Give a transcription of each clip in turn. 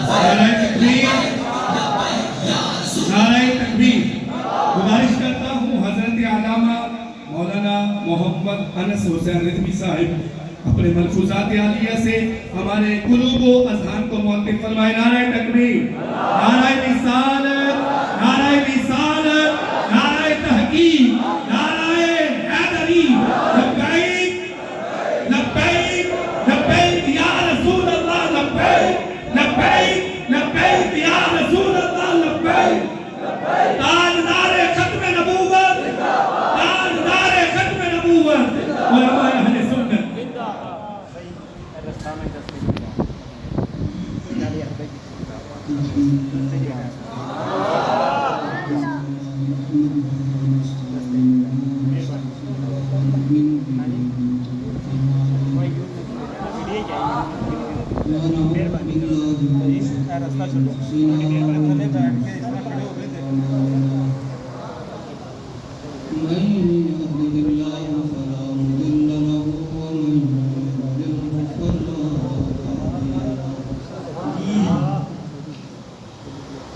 نعرہ تکبیر، نعرہ تکبیر۔ گزارش کرتا ہوں حضرت علامہ مولانا محمد انس حسین رضوی صاحب اپنے ملفوظات عالیہ سے ہمارے قلوب و اذہان کو معطر فرمائے۔ نعرہ تکبیر، نعرہ رسالت، نعرہ رسالت، نعرہ تحقیق، نعرہ حیدری، لبیک لبیک لبیک یا رسول اللہ، لبیک لبیک لبیک یا رسول اللہ، لبیک۔ تاجدار ختم نبوت، تاجدار ختم نبوت، علماء اہل سنت۔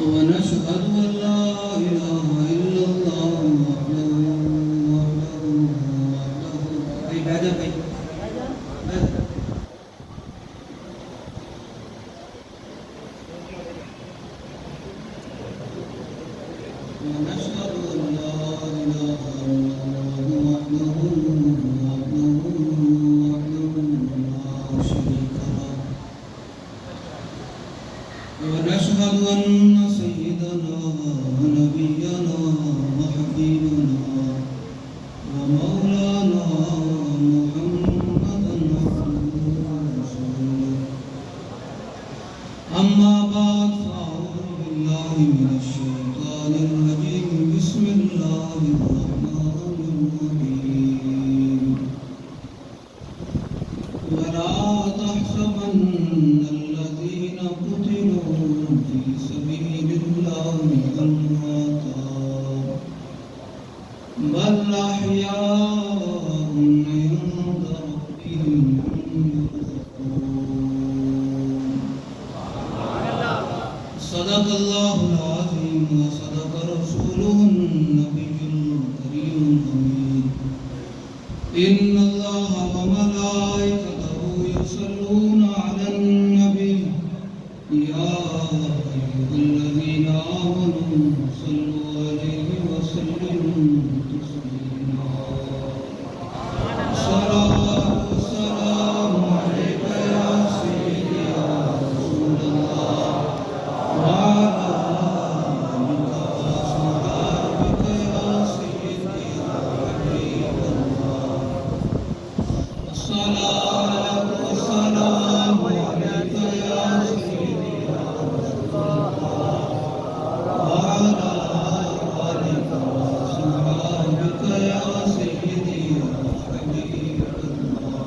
ونشهد أن لا إله إلا الله وحده لا شريك له، ونشهد أن سيدنا ونبينا وحبيبنا ومولانا محمدا عبده ورسوله. أما بعد فأعوذ بالله من الشيطان الرجيم. بسم الله الرحمن الرحيم. ولا تحسبن الذين قتلوا في سبيل الله أمواتا بل أحياء عند ربهم يرزقون. صدق الله العظيم وصدق رسوله النبي الكريم الأمين. إن الله وملائكته يصلون على النبي يا أيها الذين آمنوا صلوا عليه وسلموا تسليما. صلاة والسلام عليك يا سيدي يا رسول الله وعلى آلك وأصحابك يا سيدي يا حبيب الله. الصلاة والسلام عليك يا سيدي يا رسول الله وعلى آلك وأصحابك يا سيدي يا حبيب الله.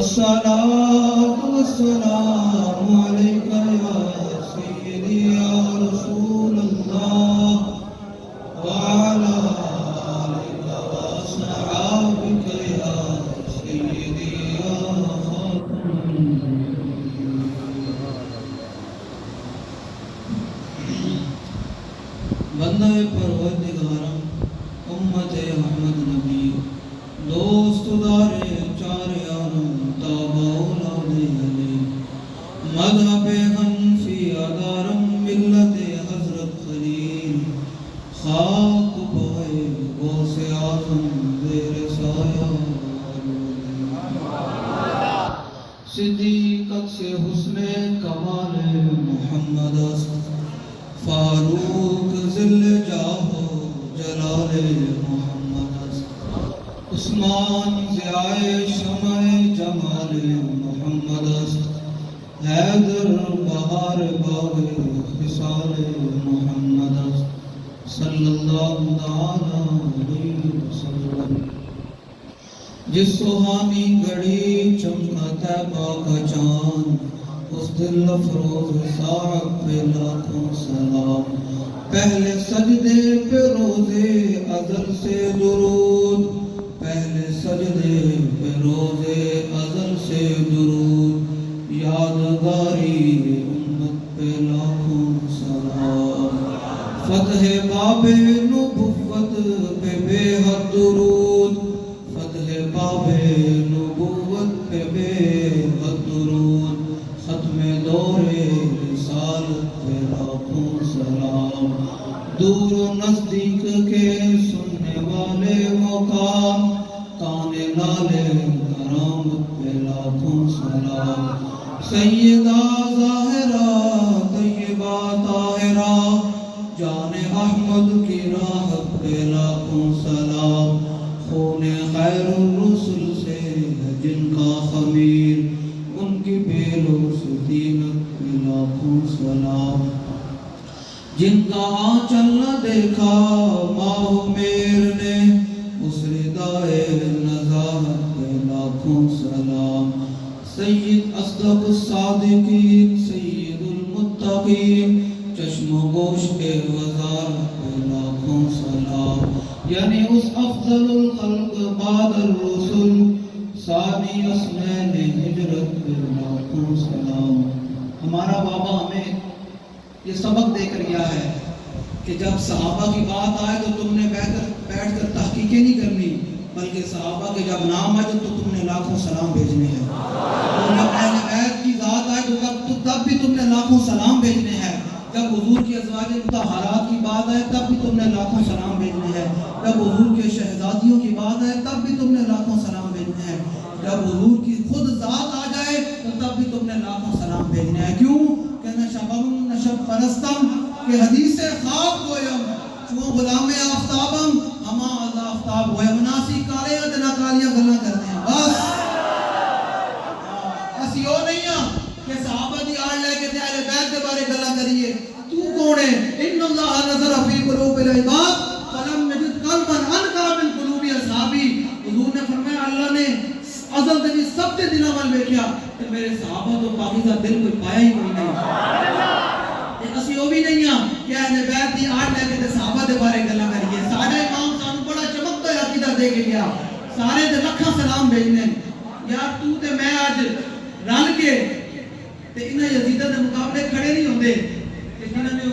الصلاة والسلام عليك يا سيدي يا رسول الله وعلى آلك وأصحابك يا سيدي يا خاتم النبيين. بندہ پروردگارم، امت احمد نبی، دوست دار چار یارم، تابع اولاد علی، مذہب حنفی ادارم، ملت حضرت خلیل، خاک پائے غوث اعظم زیر سایہ صدیقت سے حسن کمال محمد است، فاروق ذل جاہ و جلال محمد است، عثمان ضیاء شمع جمال محمد است، حیدر بہار باغ خصال محمد است، صلی اللہ تعالی علیہ وسلم۔ جس سہانی گھڑی چمکا طیبہ کا چاند، اس دل افروز ساعت پہ لاکھوں سلام، پہلے سجدے پہ روزے ازل سے درود، پہلے سجدے پہ روزے ازل سے درود، یاد لالے کرامت پہ لاکھوں سلام سیدہ ظاہرہ طیبہ طاہرہ جان احمد کی راہ پہ لاکھوں سلام خون خیر الرسل سے جن کا خمیر ان کی بیلوں سے دینت پہ لاکھوں سلام جن کا آنچل نہ دیکھا ماہ میر نے اس ردائے نزاہت پہ لاکھوں سلام سید اصدق الصادقین سید المتقین چشم و گوش کے وزارت پہ لاکھوں سلام یعنی اس افضل الخلق بعد الرسل ثانی اسمین ہجرت پہ لاکھوں سلام ہمارا بابا ہمیں یہ سبق دے کر گیا ہے کہ جب صحابہ کی بات آئے تو تم نے بیٹھ کر تحقیقیں نہیں کرنی بلکہ صحابہ کے جب نام آئے تو تم نے لاکھوں سلام بھیجنے ہیں اور جب اہل بیت کی ذات آئے تو تب بھی تم نے لاکھوں سلام بھیجنے ہیں جب حضور کی ازواج مطہرات کی بات آئے تب بھی تم نے لاکھوں سلام بھیجنے ہیں جب حضور کے شہزادیوں کی بات آئے تب بھی تم نے لاکھوں سلام بھیجنے ہیں جب حضور کی خود ذات آ جائے تو تب بھی تم نے لاکھوں سلام بھیجنے ہیں کیوں کہ نشبم نشب پرستم کہ حدیث خواب گویم چون غلام آفتابم ہما از آفتاب گویم ناسی کالیاں دنا کالیاں گلنا کرتے ہیں بس اسی ہو نہیں ہیں کہ صحابہ دی آڑ لے کے اہل بیت کے بارے گلنا کریے تو کون ہے ان اللہ نظر فی قلوب العباد فلم یجد قلبا انقا من قلوب اصحابی حضور نے فرمایا اللہ نے ازل دنی سب کے دنوں میں دیکھا کہ میرے صحابہ تو پاکیزہ دل کوئی پایا ہی کوئی نہیں اسی وہ بھی نہیں ہیں کہ اہل بیت دی آڑ لے کے صحابہ دے بارے گلنا کریے ساڑھا امام سانو بڑا چمکتا ہے عقیدہ دے کے گیا سارے دے لکھا سلام بھیجنے یار تو تے میں آج رل کے تے انہیں یزیدہ دے مقابلے کھڑے نہیں ہوندے کہ جنہوں نے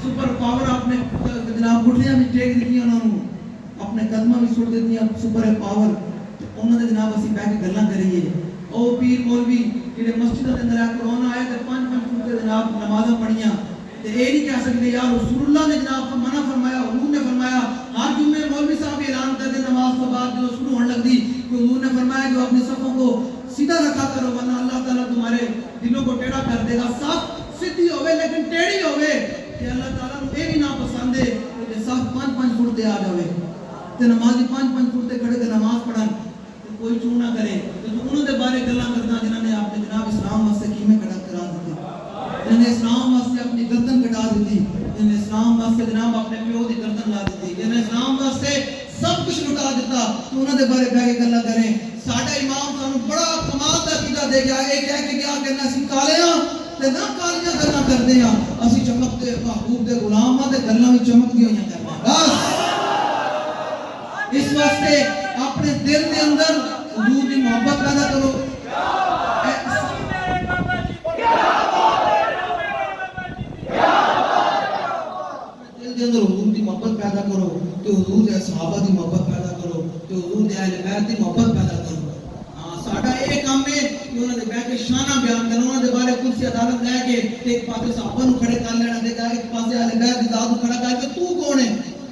سپر پاور اپنے جناب گھٹنیاں بھی ٹیک دیتی انہوں نے اپنے قدمہ بھی سڑ دیتی ہیں سپر پاور انہوں نے جناب اسی بیٹھ کے گلنا کریے او پیر مولوی کہ مسجد کے اندر قرآن آئے تے 5 فٹ جناب نمازاں پڑھیاں تے اے نہیں کہہ سکتے یا رسول اللہ نے جناب منع فرمایا حضور نے فرمایا ہر جمعے مولوی صاحب اعلان کر دے نماز کے بعد جو شروع ہونے لگ دی کہ حضور نے فرمایا جو اپنی صفوں کو سیدھا رکھا کرو ورنہ اللہ تعالیٰ تمہارے دلوں کو ٹیڑھا کر دے گا صف سیدھی ہوئے لیکن ٹیڑھی ہوئے کہ اللہ تعالیٰ نے یہ بھی ناپسند ہے کہ صف 5 فٹ دے آ جاوے تے نمازی 5 فٹ دے کھڑے تے نماز پڑھن کوئی چون نہ کرے تو انہوں نے بارے گلاں کرنا جنہوں نے آپ نے جناب اسلام واسطے قیمیں کھڑا کرا دیتے جنہوں نے اسلام واسطے اپنی گردن کٹا دیتی جنہوں نے اسلام واسطے جناب اپنے پیو دی گردن لا دیتی جنہوں نے اسلام واسطے سب کچھ لٹا دیتا تو انہوں نے بارے بیٹھ کے گلاں کریں ساڈا امام سانو بڑا کمال دا عقیدہ دے گیا اے کہہ کے گیا کہ اسی کالیاں تے نہ کالیاں گلاں کردے ہاں اسی چمکتے محبوب دے غلام ہاں تے گلاں وچ چمکدی ہویاں کرنا بس اس واسطے اپنے دل کے اندر حضور کی محبت پیدا کرو دل کے اندر حضور کی محبت پیدا کرو کہ حضور کے صحابہ کی محبت پیدا کرو کہ حضور کے اہل بیت کی محبت پیدا کرو ساڈا یہ کام ہے کہ انہوں نے بیٹھ کے شانہ بیان کرنا انہوں نے بارے کرسی عدالت لے کے ایک پاسے صحابہ نو کھڑے کر لینا دے گا ایک پاسے اہل بیت کی ذات کو کھڑا کر کے تو کون ہے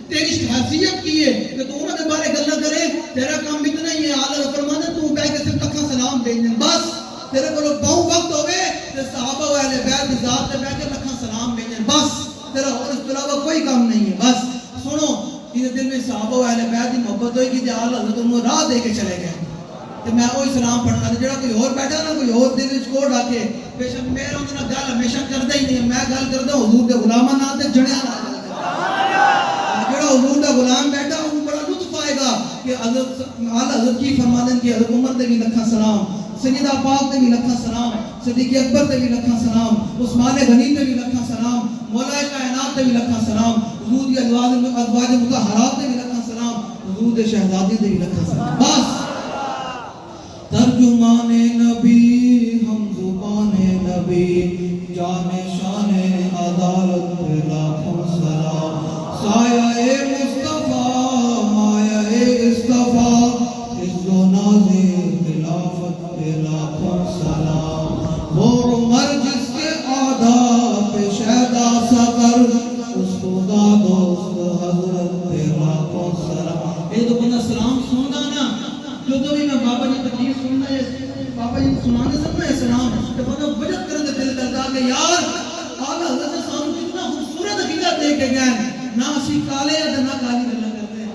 تیری حیثیت کی ہے کہ تو انہوں نے بارے گلہ کرے تیرا کام اتنا ہی ہے آلہ فرمانا تو بیٹھ کے صرف لکھا سلام بھیجنے بس تیرے کو لوگ بہو وقت ہوئے تے صحابہ و اہل بیت کی ذات تے بیٹھ کے لکھا سلام بھیجنے بس تیرا اور اس علاوہ کوئی کام نہیں ہے بس سنو جس دل میں صحابہ و اہل بیت کی محبت ہوئی کہ تے آلہ حضرت انہوں راہ دے کے چلے گئے تے میں وہی سلام پڑھنا تے جڑا کوئی اور بیٹھا نا کوئی اور دل وچ کوڑ آ کے بے شک میرا اندر گل ہمیشہ کردا ہی نہیں میں گل کردا حضور دے غلاماں نال تے جڑیاں نال جڑا حضور دا غلام بیٹھا انہوں بڑا لطف آئے گا کہ حضرت کی فرمادن کہ حضرت عمر تے بھی لکھا سلام سیدہ پاک تے بھی لکھا سلام صدیق اکبر تے بھی لکھا سلام عثمان غنی تے بھی لکھا سلام مولا کائنات تے بھی لکھا سلام حضور دی ازواج مطہرات تے بھی لکھا سلام حضور دے شہزادی تے بھی لکھا سلام بس ترجمان نبی ہم زبان نبی جان شان عدالت پہ لاکھوں سلام سایہ مصطفیٰ مایہ اصطفیٰ عز و ناز خلافت پہ لاکھوں سلام وہ عمر جس کے آداب پہ شہدہ سکر اس خدا دوست حضرت پہ لاکھوں سلام اے تو بندہ سلام سنگا نا جو جدو بھی میں بابا جی تقریر سننا ہے بابا جی سنانے سے میں سلام تو بڑا وجد کرنے دل کرتا کہ یار آقا حضرت صاحب کتنا خوبصورت عقیدہ دے کے گئے نہ اسی کالے یا نہ کالی گلا کرتے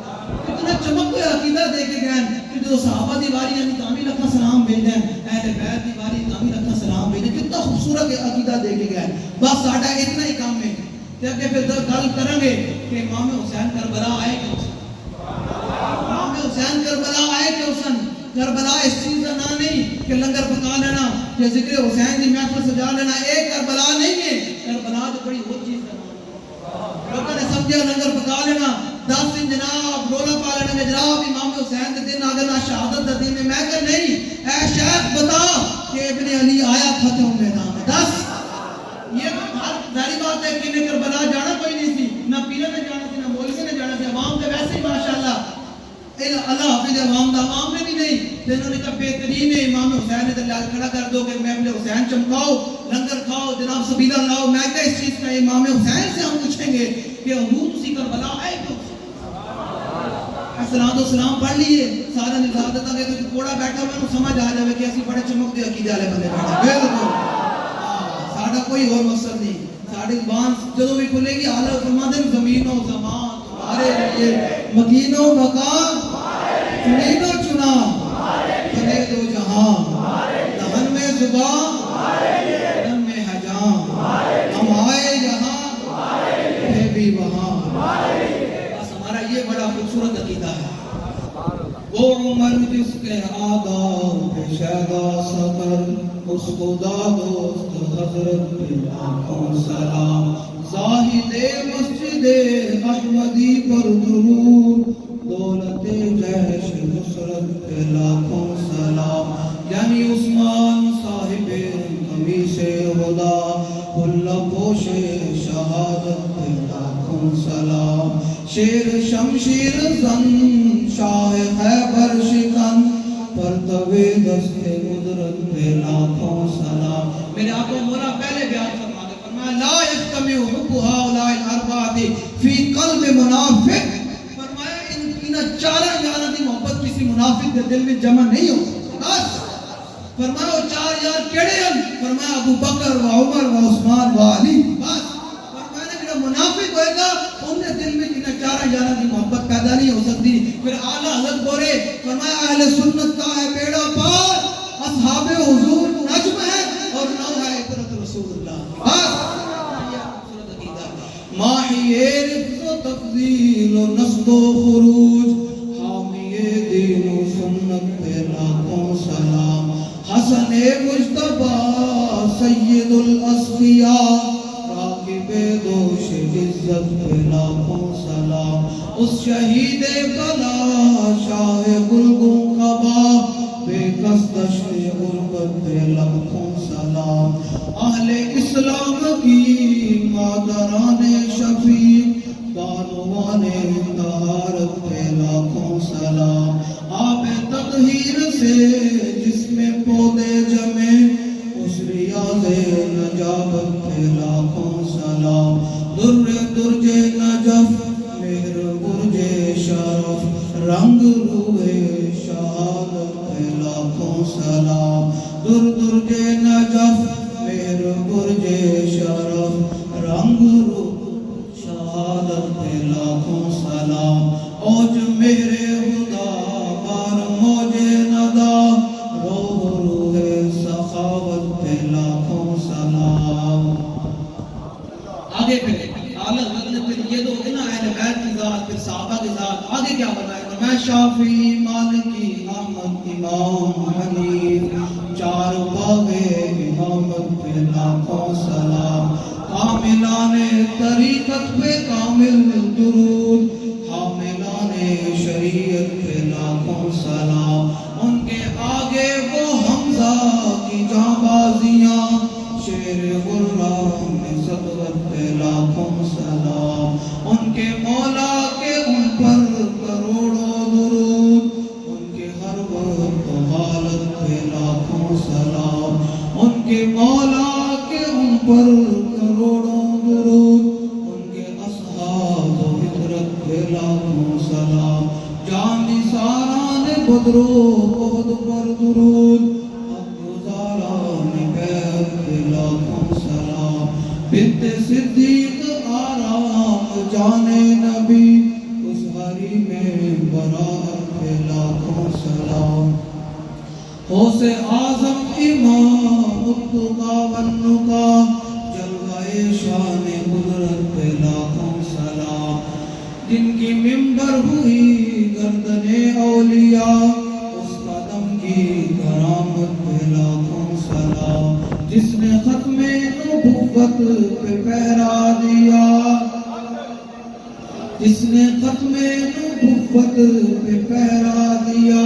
کتنا چمک کے عقیدہ دے کے گئے کہ جو صحابہ دی واری یعنی تعمیر رکھا سلام بھیجیں اہل بیت دی واری تعمیر رکھا سلام بھیجیں کتنا خوبصورت عقیدہ دے کے گئے بس ساڈا اتنا ہی کام ہے تے اگے پھر گل کریں گے کہ امام حسین کربلا آئے کیوں امام حسین کربلا آئے کیوں سن کربلا اس چیز کا نام نہیں کہ لنگر پکا لینا یا ذکر حسین کی محفل سجا لینا ایک کربلا نہیں ہے کربلا تو بڑی اور چیز کا نام لوگوں نے سمجھا لنگر پکا لینا 10 دن جناب رولا پا لینا کہ جناب امام حسین کے دن آگے نہ شہادت کا دن میں کہ نہیں اے شیخ بتا کہ ابن علی آیا فتح میدان میں 10 یہ ظاہری بات ہے کہ انہیں کربلا جانا کوئی نہیں تھی نہ پیرے نے جانا تھی نہ مولوی نے جانا تھی عوام تو ویسے ہی ماشاءاللہ اللہ حافظ عوام دا عوام نے بھی نہیں تو انہوں نے کہا بہترین ہے امام حسین نے دلال کھڑا کر دو کہ محفل حسین چمکاؤ لنگر کھاؤ جناب سبیلہ لاؤ میں کہا اس چیز کا امام حسین سے ہم پوچھیں گے کہ حضور تسی کربلا آئے کیوں السلام و سلام پڑھ لیے سارا نظام دیتا کہ کوئی کوڑا بیٹھا میں سمجھ آ جائے کہ اسی بڑے چمک دے عقیدے والے بندے بیٹھے بالکل ساڈا کوئی اور مقصد نہیں ساڈی زبان جدوں بھی کھلے گی اعلی فرماتے ہیں زمین و زمان تمہارے لیے مکین و مکان چنین و چنا بنے دو جہاں دہن میں زبان دہن میں ہے جان ہم آئے جہاں ہے بھی وہاں بس ہمارا یہ بڑا خوبصورت عقیدہ ہے وہ عمر جس کے آداب پہ شیدا سفر اس خدا دوست حضرت پہ لاکھوں سلام زاہد مسجد احمدی پر درود دولت جیش نصرت پہ لاکھوں سلام یعنی عثمان صاحب قمیص خدا کھلا پوش شہادت پہ لاکھوں سلام شیر شمشیر زن شاہ خیبر شکن پرتوے دست قدرت پہ لاکھوں سلام میرے آقا مولا پہلے بیان فرما دے فرمایا لا یجتمع حب هؤلاء الاربعہ فی قلب منافق فرمایا ان چارہ یاروں کی محبت کسی منافق کے دل میں جمع نہیں ہو بس فرمایا وہ چار یار کیڑے ہیں فرمایا ابو بکر و عمر و عثمان و علی بس فرمایا کہ منافق ہوئے گا ان کے دل میں ان چارہ یاروں کی محبت پیدا نہیں ہو سکتی پھر اعلیٰ حضرت بولے فرمایا اہل سنت کا ہے بیڑا پار اصحاب حضور نجم ہے اور نو ہے عبرت رسول اللہ ماہی رفض و تفضیل و نصب و خروج حامی دین و سنت پہ لاکھوں سلام حسن مجتبیٰ سید الاسفیاء راکب دوش عزت پہ لاکھوں سلام اس شہید کلا شاہ گلگوں قبا بے کستش غربت پہ لاکھوں سلام اہل اسلام کی مادران شفیق بانوان طہارت پہ لاکھوں سلام آب تطہیر سے جس میں پودے جمے اس ریاض نجابت پہ لاکھوں سلام درج نجف مہر برج شرف رنگ روح شہادت پہ لاکھوں سلام درج نجف مہر برج شرف رنگ روح شہادت پہ لاکھوں سلام اوج مہر خدا بار موج ندا روح سخاوت پہ لاکھوں سلام آگے پھر اعلیٰ حضرت نے پھر یہ دو ہے نا اہل بیت کی ذات پھر صحابہ کی ذات آگے کیا بتائے میں شافعی مالکی احمد امام حنیف چار باغے امامت پہ لاکھوں سلام کاملان طریقت پہ کامل درود حاملان شریعت پہ لاکھوں سلام ان کے آگے وہ حمزہ کی جانبازیاں شیر غرام صدقت پہ لاکھوں سلام ان کے مولا کے ان پر کروڑوں درود ان کے ہر وقت حالت پہ لاکھوں سلام ان کے مولا کے ان پر کروڑوں درود ان کے اصحاب و فطرت پہ لاکھوں سلام جان نثاران بدرو خود پر درود ابوزاران بیت لاکھوں سلام بنت صدیق آرام جان نبی اس ہری میں برات پہ لاکھوں سلام غوث اعظم امام التقا والنقا جلوہ شان قدرت پہ لاکھوں سلام جن کی ممبر ہوئی گردن اولیاء اس قدم کی کرامت پہ لاکھوں سلام جس نے ختم نبوت پہ پہرا دیا جس نے ختم نبوت پہ پہرا دیا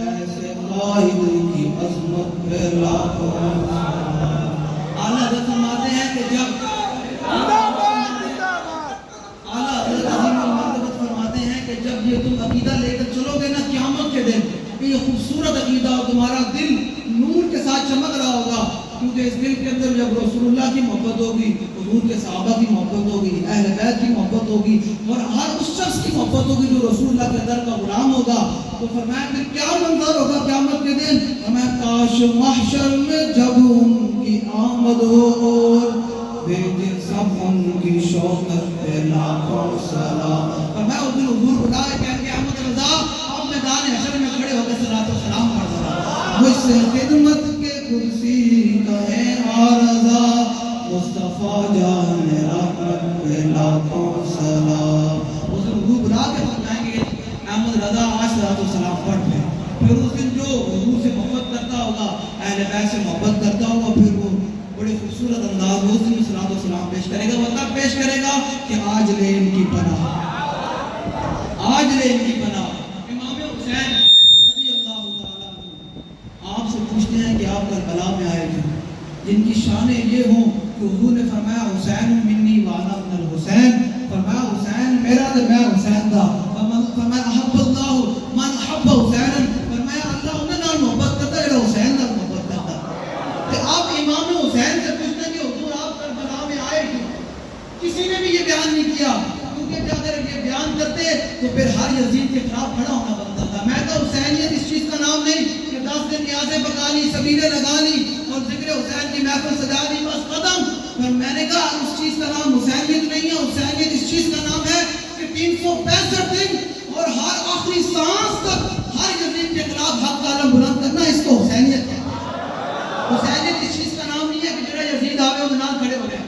ایسے قائد کی عظمت پہ لاکھوں سلام اعلیٰ حضرت فرماتے ہیں کہ جب اعلیٰ حضرت عظیم المرتبت فرماتے ہیں کہ جب یہ تم عقیدہ لے کر چلو گے نا قیامت کے دن یہ خوبصورت عقیدہ اور تمہارا دل نور کے ساتھ چمک رہا ہوگا کیونکہ اس دل کے اندر جب رسول اللہ کی محبت ہوگی حضور کے صحابہ کی محبت ہوگی اہل بیت کی محبت ہوگی اور ہر اس شخص کی محبت ہوگی جو رسول اللہ کے در کا غلام ہوگا تو فرمایا پھر کیا منظر ہوگا قیامت کے دن فرمایا کاش محشر میں جب ان کی آمد ہو اور بھیجے سب ان کی شوکت پہ لاکھوں سلام فرمایا اس دن حضور بلائے کہہ کے احمد رضا آپ میدان حشر میں کھڑے ہو کے صلاۃ و سلام پڑھ ذرا مجھ سے خدمت کے کرسی کہے آرزا مصطفیٰ جان رحمت پہ لاکھوں سلام اس دن حضور بلا کے فرمائیں گے احمد رضا آج صلاۃ و سلام پڑھ لے پھر اس دن جو حضور سے محبت کرتا ہوگا اہل بیت سے محبت کرتا ہوگا پھر وہ بڑے خوبصورت انداز میں اس دن صلاۃ و سلام پیش کرے گا وہ تب پیش کرے گا کہ آج لے ان کی پناہ آج لے ان کی پناہ امام حسین رضی اللہ تعالیٰ عنہ آپ سے پوچھتے ہیں کہ آپ کربلا میں آئے تھے جن کی شانیں یہ ہوں کہ حضور نے فرمایا حسین منی وانا من الحسین فرمایا حسین میرا تو میں حسین تھا فرمایا احب اللہ من احب حسین فرمایا اللہ انہیں نال محبت کرتا ہے حسین نال محبت کرتا کہ آپ امام حسین سے پوچھتے ہیں کہ حضور آپ کربلا میں آئے تھے کسی نے بھی یہ بیان نہیں کیا کیونکہ اگر یہ بیان کرتے تو پھر ہر یزید کے خلاف کھڑا ہونا بنتا تھا میں تو حسینیت اس چیز کا نام نہیں کہ 10 دن نیازیں پکا لی سبیلیں لگا لی اور ذکر حسین کی محفل سجا دی بس ختم پر میں نے کہا اس چیز کا نام حسینیت نہیں ہے حسینیت اس چیز کا نام ہے کہ 365 دن اور ہر آخری سانس تک ہر یزید کے خلاف حق کا علم بلند کرنا اس کو حسینیت ہے حسینیت اس چیز کا نام نہیں ہے کہ جڑا یزید آوے وہ نال کھڑے ہو گئے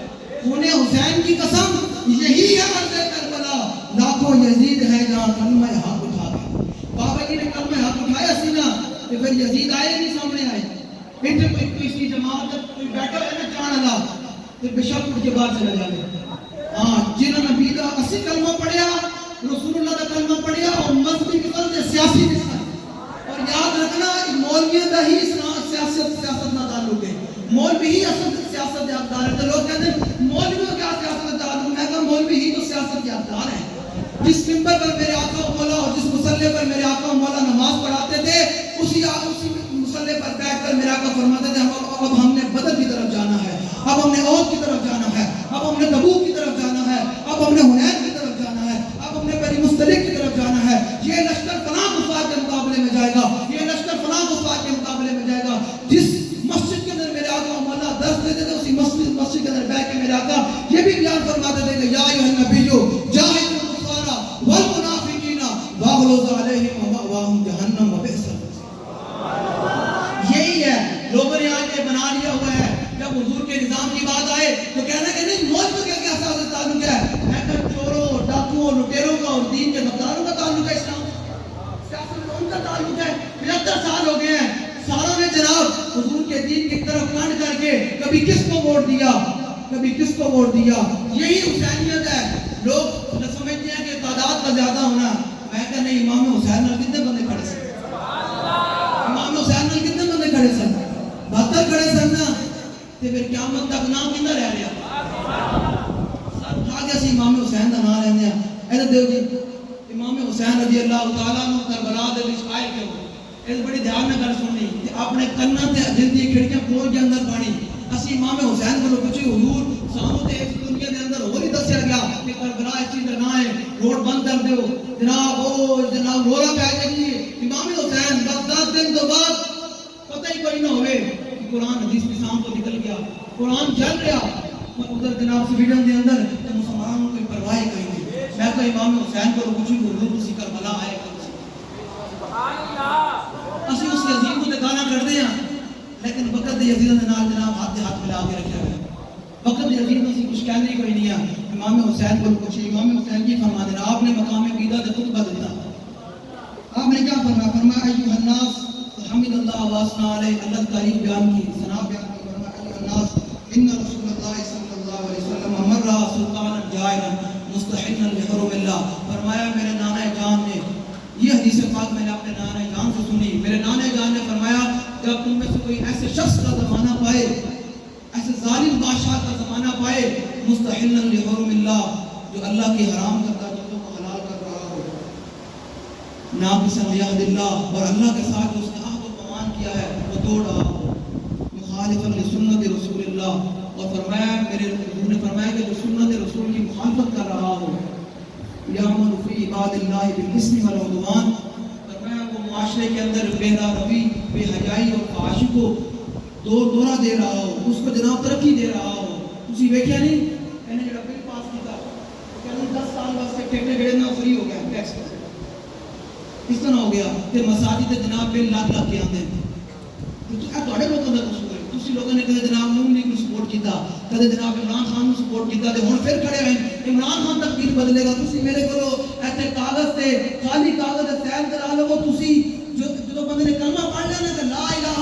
انہیں حسین کی قسم یہی ہے عرض کربلا لاکھوں یزید ہے جہاں کلمہ حق اٹھا گئے بابا جی نے کلمہ حق اٹھایا سی نا کہ پھر یزید آئے نہیں سامنے آئے بیٹھے کوئی اس کی جماعت کوئی بیٹھا ہے نا چان اللہ پھر بشک اٹھ کے بعد چلا جاتے ہاں جنہوں نے بیدہ 80 کلمہ پڑھیا رسول اللہ کا کلمہ پڑھیا اور مذہبی قسم سے سیاسی قسم اور یاد رکھنا مولویوں کا ہی سیاست نہ تعلق ہے مولوی ہی اصل سیاست کے حقدار ہے تو لوگ کہتے ہیں مولویوں کیا سیاست کا تعلق میں کہا مولوی ہی تو سیاست کے حقدار ہیں جس منبر پر میرے آقا و مولا اور جس مصلی پر میرے آقا و مولا نماز پڑھاتے تھے اسی مصلی پر بیٹھ کر میرے آقا فرماتے تھے اب ہم نے بدر کی طرف جانا ہے اب ہم نے احد کی طرف جانا ہے اب ہم نے تبوک کی طرف جانا ہے اب ہم نے حنین کی طرف جانا ہے اب ہم نے بنی مصطلق کی طرف جانا ہے یہ لشکر فلاں کفار کے مقابلے میں جائے گا یہ لشکر فلاں کفار کے مقابلے میں جائے گا جس مسجد کے اندر میرے آقا و مولا درس دیتے تھے اسی مسجد کے اندر بیٹھ کے میرے آقا یہ بھی بیان فرماتے تھے کہ یا ایھا النبیو جاہد الکفار والمنافقین واغلظ علیہم ومأواہم جہنم وبئس المصیر یہی ہے لوگوں نے آج یہ بنا لیا ہوا ہے جب حضور کے نظام کی بات آئے تو کہنا کہ نہیں موت کا کیا سیاست تعلق ہے میں کہ چوروں ڈاکوؤں لٹیروں کا اور دین کے غداروں کا تعلق ہے اسلام سیاست میں ان کا تعلق ہے 75 سال ہو گئے ہیں ساروں نے جناب حضور کے دین کی طرف کانڈ کر کے کبھی کس کو ووٹ دیا کبھی کس کو ووٹ دیا یہی حسینیت ہے لوگ سمجھتے ہیں کہ تعداد کا زیادہ ہونا میں کہ نہیں امام حسین نال کتنے بندے کھڑے سن امام حسین نال کتنے بندے کھڑے سن 72 کھڑے سن نا تے پھر قیامت تک نام کیندا رہ گیا سب اٹھا کے اسی امام حسین دا نام لیندے ہیں ادھر دیو جی امام حسین رضی اللہ تعالیٰ عنہ کربلا دے وچ آئے کیوں اس بڑی دھیان نہ کر سننی اپنے کناں تے دل دی کھڑکیاں کھول کے اندر پانی اسی امام حسین کو پوچھے حضور سامنے تے اس دنیا دے اندر اور ہی دسیا گیا کہ کربلا اس چیز دا نام ہے روڈ بند کر دیو جناب او جناب رولا پہ جائے امام حسین بس 10 دن تو بعد قرآن حدیث نظام کو نکل گیا, قرآن چل رہا اور ادھر جناب سویڈن کے اندر تو مسلمانوں کو پرواہ کہیں گے. میں تو امام حسین کو پوچھوں کہ حضور تسی کربلا آئے اسی اس عظیم کو دکھانا کرتے ہیں, لیکن وقت دی عزیزوں کے نال جناب ہاتھ ملا کے رکھا ہے. وقت دی عزیز سے کچھ کہنے کوئی نہیں ہے. امام حسین کو پوچھے, امام حسین کی فرما دینا, آپ نے مقام عقیدہ سے خطبہ دیتا, آپ نے کیا فرمایا ایھا الناس حمد اللہ واسنا علیہ, اللہ تعریف بیان کی, ثنا بیان کی. فرمایا ایھا الناس ان رسول اللہ صلی اللہ علیہ وسلم مر سلطانا جائرا مستحلا لحرم اللہ. فرمایا میرے نانا جان نے, یہ حدیث پاک میں نے اپنے نانا جان سے سنی, میرے نانا جان نے فرمایا جب تم میں سے کوئی ایسے شخص کا زمانہ پائے, ایسے ظالم بادشاہ کا زمانہ پائے, مستحلا لحرم اللہ, جو اللہ کی حرام کردہ چیزوں کو حلال کر رہا ہو, ناقصا بعہد اللہ, اور اللہ کے ساتھ جو اس نے عہد و پیمان کیا ہے وہ توڑ رہا ہو, مخالفا لسنت رسول اللہ, اور فرمایا میرے حضور نے فرمایا کہ جو سنت رسول کی مخالفت کر رہا ہو, یامر فی عباد اللہ بالاسم والعدوان, فرمایا وہ معاشرے کے اندر بے روی, بے حیائی اور فحاشی کو دورہ دے رہا ہو, اس کو جناب ترقی دے رہا ہو. تسی ویکھیا نہیں کہنے جڑا بل پاس کیتا کہنے 10 سال واسطے ٹیکٹے گڑے نہ فری ہو گیا ٹیکس کا, اس طرح ہو گیا تے مساجد جناب بل لاکھ لاکھ کے آندے تو تواڈے لوکاں دا قصور ہے. تسی لوگاں نے کدے جناب نون لیگ کو سپورٹ کیتا, کدے جناب عمران خان کو سپورٹ کیتا, تے ہن پھر کھڑے ہوئے عمران خان تک دین بدلے گا. تسی میرے کولو ایتھے کاغذ تے خالی کاغذ تے سائن کرا لو, تسی جو بندے نے کلمہ پڑھ لیا نا کہ لا الہ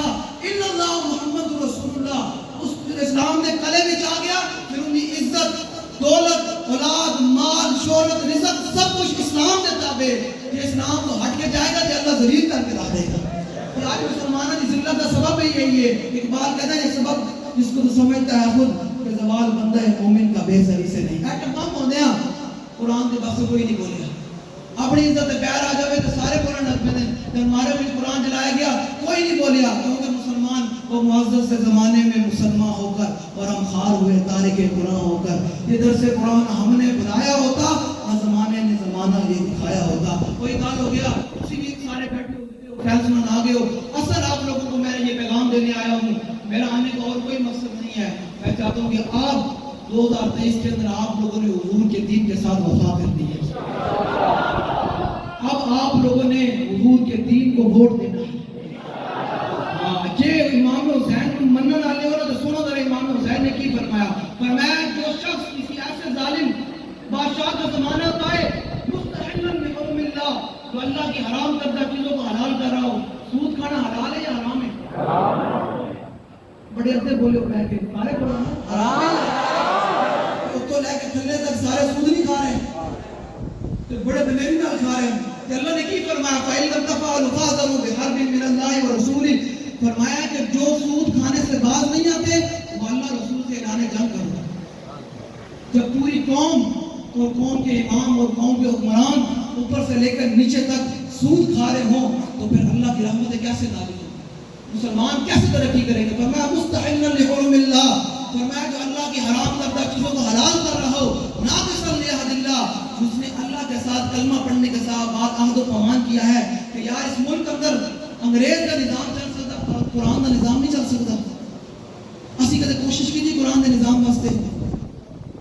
الا اللہ محمد رسول اللہ, اس اسلام دے کلے وچ آ گیا, پھر ان دی عزت, دولت, اولاد, مال, شہرت, رزق سب کچھ اسلام دے تابع. یہ اسلام تو ہٹ کے جائے گا کہ اللہ ذلیل کر کے لا دے گا. اور آج مسلمانوں کی ذلت کا سبب ہی یہی ہے. اقبال کہتا ہے یہ سبب جس کو تو سمجھتا ہے خود کہ زوال بندہ ہے مومن کا بے سری سے نہیں. ایٹ کم ہوندے ہیں قرآن کے بخش کوئی نہیں بولیا, اپنی عزت پیر آ جاوے تو سارے قرآن رکھتے ہیں. جب ہمارے بھی قرآن جلایا گیا کوئی نہیں بولیا, کیونکہ مسلمان وہ معزز سے زمانے میں مسلمان ہو کر اور ہم خار ہوئے تارک قرآن ہو کر. یہ درس قرآن ہم نے بنایا ہوتا اور زمانے نے زمانہ یہ دکھایا ہوتا. کوئی کال ہو گیا, اسی بھی سارے بیٹھے ہو فیصلہ آ گئے ہو. اصل آپ لوگوں کو میں یہ پیغام دینے آیا ہوں, میرا آنے کا اور کوئی مقصد نہیں ہے. میں چاہتا ہوں کہ آپ 2023 کے اندر آپ لوگوں نے حضور کے دین کے ساتھ وفا کرنی ہے. اب آپ لوگوں نے حضور کے دین کو ووٹ دینا ہے. یہ امام حسین کو مننے والے ہو رہا تو سنو ذرا امام حسین نے کی فرمایا. فرمایا جو شخص کسی ایسے ظالم بادشاہ کا زمانہ پائے, مستحلا بحرم اللہ, جو اللہ کی حرام کردہ چیزوں کو حلال کر رہا ہو. سود کھانا حلال ہے یا حرام ہے؟ حرام ہے. بڑے ادھر بولے ہو بیٹھ کے سارے قرآن حرام ہے. تو لے کے تھلے تک سارے سود نہیں کھا رہے, تو بڑے دلیری نال کھا رہے ہیں. کہ اللہ نے کی فرمایا فَإِن لَمْ تَفْعَلُوا فَأْذَنُوا بِحَرْبٍ مِّنَ اللَّهِ وَرَسُولِهِ. فرمایا کہ جو سود کھانے سے باز نہیں آتے وہ اللہ رسول سے اعلان جنگ کرو. جب پوری قوم اور قوم کے امام اور قوم کے حکمران اوپر سے لے کر نیچے تک سود کھا رہے ہوں تو پھر اللہ کی رحمتیں کیسے نازل ہوں, مسلمان کیسے ترقی کریں گے. فرمایا مستحلا لحرم اللہ, فرمایا جو اللہ کی حرام کردہ چیزوں کو حلال کر رہا ہو, ناقصا بعہد اللہ, جس نے اللہ کے ساتھ کلمہ پڑھنے کے ساتھ بات عہد و پیمان کیا ہے کہ یار اس ملک اندر انگریز کا نظام چل سکتا, قرآن کا نظام نہیں چل سکتا. اسی کدے کوشش کی تھی قرآن کے نظام واسطے,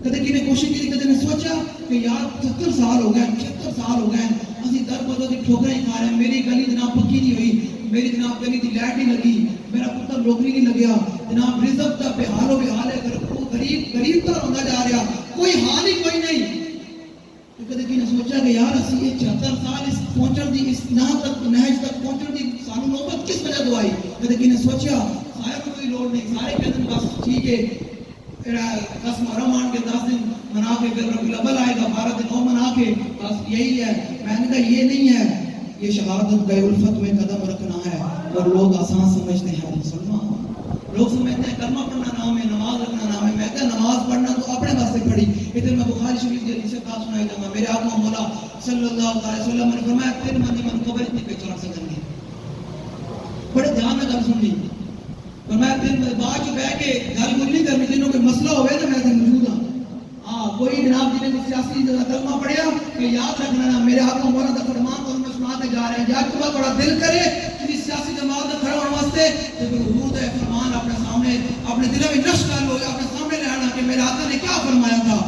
کدے کی نے کوشش کی, کدے نے سوچا کہ یار 70 سال ہو گئے, 76 سال ہو گئے, اسی در بدر کی ٹھوکریں ہی کھا رہے ہیں. میری گلی جناب پکی نہیں ہوئی, میری جناب گلی کی لائٹ نہیں لگی, میرا پتر نوکری نہیں لگیا, جناب رزق کا بے حال و بے حال ہے, غریب تر ہوتا جا رہا, کوئی حال ہی کوئی نہیں. کدے کی نے سوچا کہ یار اسی یہ 76 سال اس پہنچن دی, اس نہج تک پہنچن دی سانو نوبت کس وجہ تو آئی. کدے کی نے سوچا سارے کو کوئی لوڑ نہیں, سارے کہتے ہیں بس ٹھیک ہے 10 محرم آن کے 10 دن منا کے پھر ربیع الاول آئے گا 12 دن اور منا کے, بس یہی ہے. میں نے کہا یہ نہیں ہے, یہ شہادت گئے الفت میں قدم رکھنا ہے. اور لوگ آسان سمجھتے ہیں مسلمان, لوگ سمجھتے ہیں کلمہ پڑھنا نام ہے, نماز رکھنا نام ہے. میں کہا نماز پڑھنا تو اپنے واسطے پڑھی. ادھر میں بخاری شریف کی حدیث سے بات سنائی جاؤں گا. میرے آقا مولا صلی اللہ علیہ وسلم نے فرمایا 3 مندی من قبر اتنی پہ چڑھ سکیں گے. بڑے دھیان میں گل سن لی. فرمایا 3 بعد جو بیٹھ کے گل گل نہیں کرنی, جنہوں کوئی مسئلہ ہوئے تو میں سے موجود ہوں. کوئی جناب جنہیں کوئی سیاسی کلمہ پڑھیا کہ یاد رکھنا نا میرے آقا مولا کا فرمان کو ہم سناتے جا رہے ہیں. یا تمہیں بڑا دل کرے کسی سیاسی جماعت میں کھڑا ہونے واسطے واسطے تے پھر حضور دے فرمان اپنے سامنے اپنے دل میں نقش کر لو اپنے سامنے لے آنا کہ میرے آقا نے کیا فرمایا تھا.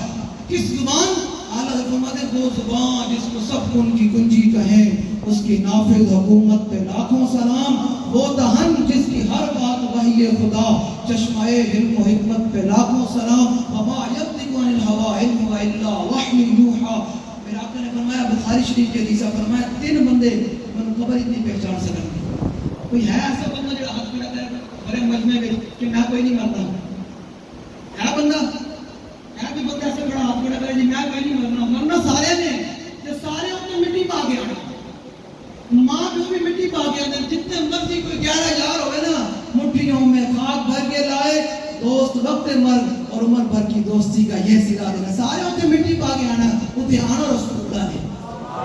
کس زبان؟ اعلیٰ فرماتے ہیں وہ زبان جس کو سب کن کی کنجی کہیں اس کی نافذ حکومت پہ لاکھوں سلام. وہ دہن جس کی ہر بات وحی خدا چشمہ علم و حکمت پہ لاکھوں سلام. وما ينطق عن الهوى ان هو الا وحی یوحی. میرے آقا نے فرمایا بخاری شریف کے حدیث فرمایا 3 بندے من قبر اتنی پہچان سکیں. کوئی ہے ایسا بندہ جو ہاتھ پہ رکھتا ہے بڑے مجمع میں کہ میں کوئی نہیں مرتا؟ ہے بندہ؟ ہے کوئی بندہ ایسا بڑا ہاتھ پہ رکھتا ہے جی میں کوئی نہیں مرنا؟ مرنا سارے نے. کہ سارے اپنے مٹی پا کے آنا. ماں پیو بھی مٹی پا کے آتے. جتنے مرضی کوئی 11,000 ہوئے نا مٹھیوں میں خاک بھر کے لائے. دوست وقت مرگ اور عمر بھر کی دوستی کا یہ سلا دینا. سارے اتنے مٹی پا کے آنا. اتنے آنا رسول اللہ نے.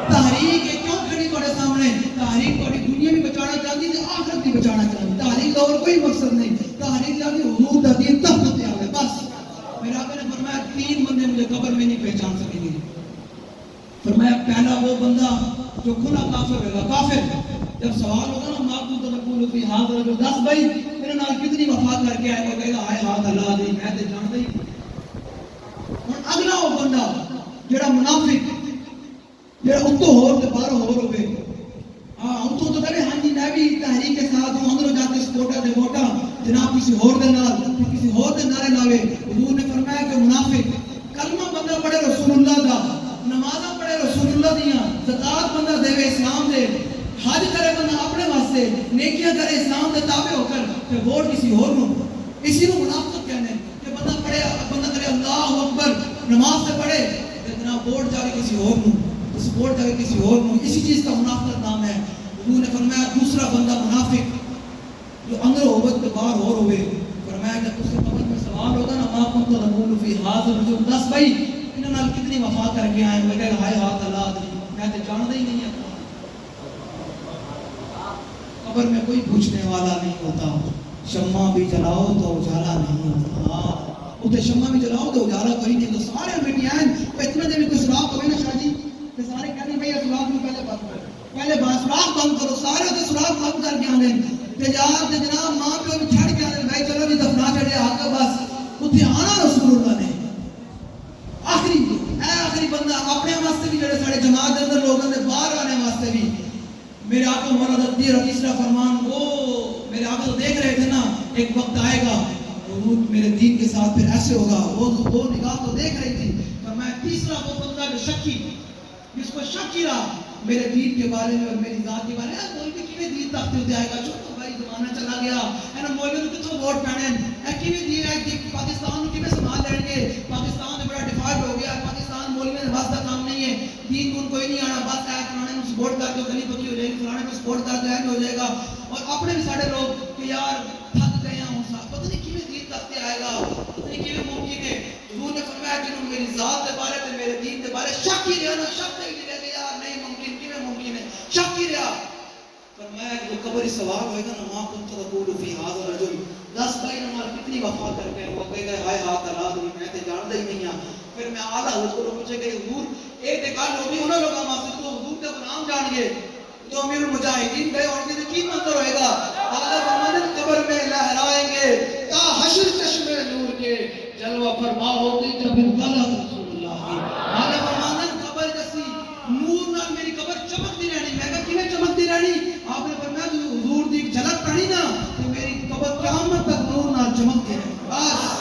تحریک کیوں کھڑی تھوڑے سامنے؟ تحریک تھوڑی دنیا بھی بچانا چاہتی تھی آخرت بھی بچانا چاہتی. تحریک کا اور کوئی مقصد نہیں. تحریک چاہتی حضور کا دین تب ہوتے آگے بس. میرے آقا نے فرمایا 3 بندے مجھے قبر میں نہیں پہچان سکیں گے. فرمایا پہلا وہ بندہ جو کھلا کافر ہوگا. کافر جب سوال ہوگا نا معقول تو نقول فی حاضر جو 10 بھائی میرے نال کتنی وفا کر کے آئے گا کہے گا ہائے ہاتھ اللہ دی میں تے جانتا ہی. اور اگلا وہ بندہ جڑا منافق جڑا اتو ہور تے باہر ہور ہوے. ہاں اتو تو کہے ہاں جی میں بھی تحریک کے ساتھ ہوں اندروں جا کے سپورٹر دے ووٹا جناب کسی ہور دے نال کسی ہور دے نعرے لاوے. حضور نے فرمایا کہ منافق کلمہ بندہ پڑھے رسول اللہ دا نمازاں پڑھے رسول اللہ دیاں زکات بندہ دے اسلام دے حج کرے بندہ اپنے واسطے نیکیاں کرے اسلام دے تابع ہو کر کہ ووٹ کسی اور نو. اسی نو منافقت کہنے کہ بندہ پڑھے بندہ کرے اللہ اکبر نماز سے پڑھے اتنا ووٹ جائے کسی اور نو سپورٹ جائے کسی اور نو. اسی چیز کا منافقت نام ہے. حضور نے فرمایا دوسرا بندہ منافق جو اندر ہوت کے باہر اور ہوئے. فرمایا کہ اس کے قبر میں سوال ہوگا نا ما كنت نقول فی حاضر جو 10 بھائی انہاں نال کتنی وفا کر کے آئے میں کہا ہائے ہاتھ اللہ دی میں تے جانتا ہی نہیں ہے. قبر میں کوئی پوچھنے والا نہیں ہوتا. شمع بھی جلاؤ تو اجالا نہیں ہوتا. اتنے شمع بھی جلاؤ تو اجالا کوئی نہیں ہوتا. سارے بیٹیاں اتنے دن کوئی سراغ ہوئے نا شاہ جی کہ سارے کہتے ہیں بھائی سراغ میں پہلے بند کرو پہلے سراغ بند کرو. سارے اتنے سراغ بند کر کے آنے تجار جناب ماں پیو بھی چھڑ کے آنے بھائی چلو جی دفنا چڑھے آگے بس. اتنے آنا رسول اللہ نے. آخری بندہ اپنے واسطے بھی جڑے سارے جماعت کے اندر لوگوں نے باہر آنے واسطے بھی میرے آقا مولانا تدبیر اور تیسرا فرمان وہ میرے آقا تو دیکھ رہے تھے نا ایک وقت آئے گا حضور میرے دین کے ساتھ پھر ایسے ہوگا. وہ نگاہ تو دیکھ رہی تھی. فرمایا تیسرا وہ بندہ جو شکی جس کو شک ہی رہا میرے دین کے بارے میں اور میری ذات کے بارے میں مولوی کیویں دین تک تے آئے گا. چھوٹا بھائی زمانہ چلا گیا ہے نا مولوی نوں کتھوں ووٹ پانے اے کیویں دین ہے کہ پاکستان نوں کیویں سنبھال لین گے. پاکستان میں بڑا ڈیفالٹ ہو گیا. پاکستان مولوی دے واسطہ کام نہیں ہے. دین کو کوئی نہیں آنا بس ہے فلانے نوں سپورٹ کر دو گلی پکی ہو جائے گی فلانے کو سپورٹ کر دو ہو جائے گا. اور اپنے بھی سارے لوگ کہ یار تھک گئے ہیں پتہ نہیں کیویں دین تک تے آئے گا پتہ نہیں کیویں ممکن ہے. حضور نے فرمایا جنہوں میری ذات کے بارے میں میرے دین کے بارے شک ہی رہا نا شک نہیں رہے کہ یار نہیں ممکن کیویں ممکن ہے شک ہی رہا. فرمایا کہ جو قبر سوال ہوئے گا نا ما كنت تقول في هذا الرجل 10 بھائی نمال کتنی وفا کر کے وہ کہے گا ہائے ہاتھ اللہ دی میں تے جاندا ہی نہیں ہاں. پھر میں اعلیٰ حضور کو پوچھے کہ حضور ایک گل ہوگی انہاں لوگاں واسطے تو حضور کا نام جان گے تو امیر المجاہدین گئے ہوں گے تو کی منظر ہوئے گا. اعلیٰ فرماتے قبر میں لہرائیں گے تا حشر چشمے نور کے جلوہ فرما ہوگی جب غلط رسول اللہ کی. اعلیٰ فرماتے قبر جیسی نور نال میری قبر چمکتی رہنی. میں کہا کیویں چمکتی رہنی؟ آپ نے فرمایا جو حضور دی جھلک پڑی نا تو میری قبر قیامت تک نور نال چمکتی رہے. بس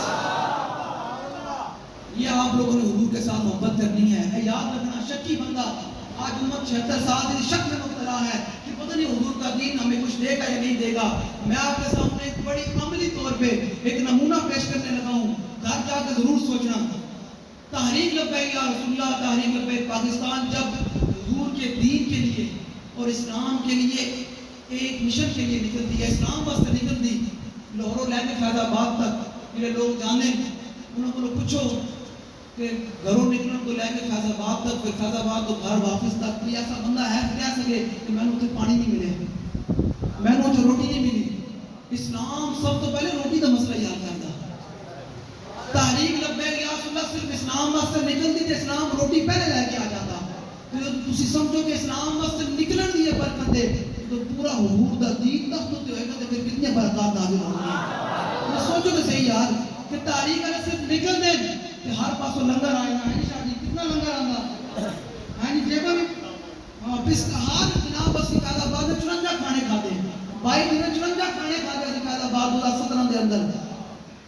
یہ آپ لوگوں نے حضور کے ساتھ محبت کرنی ہے. یاد رکھنا شکی بندہ آج امت 76 سال کی شک میں مبتلا ہے کہ پتہ نہیں حضور کا دین ہمیں کچھ دے گا یا نہیں دے گا. میں آپ کے سامنے ایک بڑی عملی طور پہ ایک نمونہ پیش کرنے لگا ہوں. گھر جا کے ضرور سوچنا. تحریک لبیک یا رسول اللہ تحریک لبیک پاکستان جب حضور کے دین کے لیے اور اسلام کے لیے ایک مشن کے لیے نکلتی ہے اسلام واسطے نکلتی لاہور لے کے فیض آباد تک میرے لوگ جانے انہوں کو پوچھو کہ گھروں نکلنے کو لے کے فیض آباد تک پھر فیض آباد تو گھر واپس تک کوئی ایسا بندہ ہے کہہ سکے کہ میں نے اتنے پانی نہیں ملے میں نے روٹی نہیں ملی. اسلام سب تو پہلے روٹی کا مسئلہ یاد کرتا. تحریک لبیک یا رسول اللہ صرف اسلام واسطے نکلتی تے اسلام روٹی پہلے لے کے آ جاتا. تسی سمجھو کہ اسلام واسطے نکلن دی برکت ہے تو پورا حضور دا دین تک تو ہوئے گا تے پھر کتنی کتنے برکات نازل ہو رہے ہیں. سوچو تو صحیح یار کہ تاریخ اگر صرف نکل دیں کہ ہر پاسوں لنگر آئے نا ہے شادی کتنا لنگر آندا ہے جی جگہ بھی بس ہار جناب بس قائد آباد میں 54 کھانے کھاتے ہیں بھائی نے 54 کھانے کھاتے ہیں قائد آباد 2017 دے اندر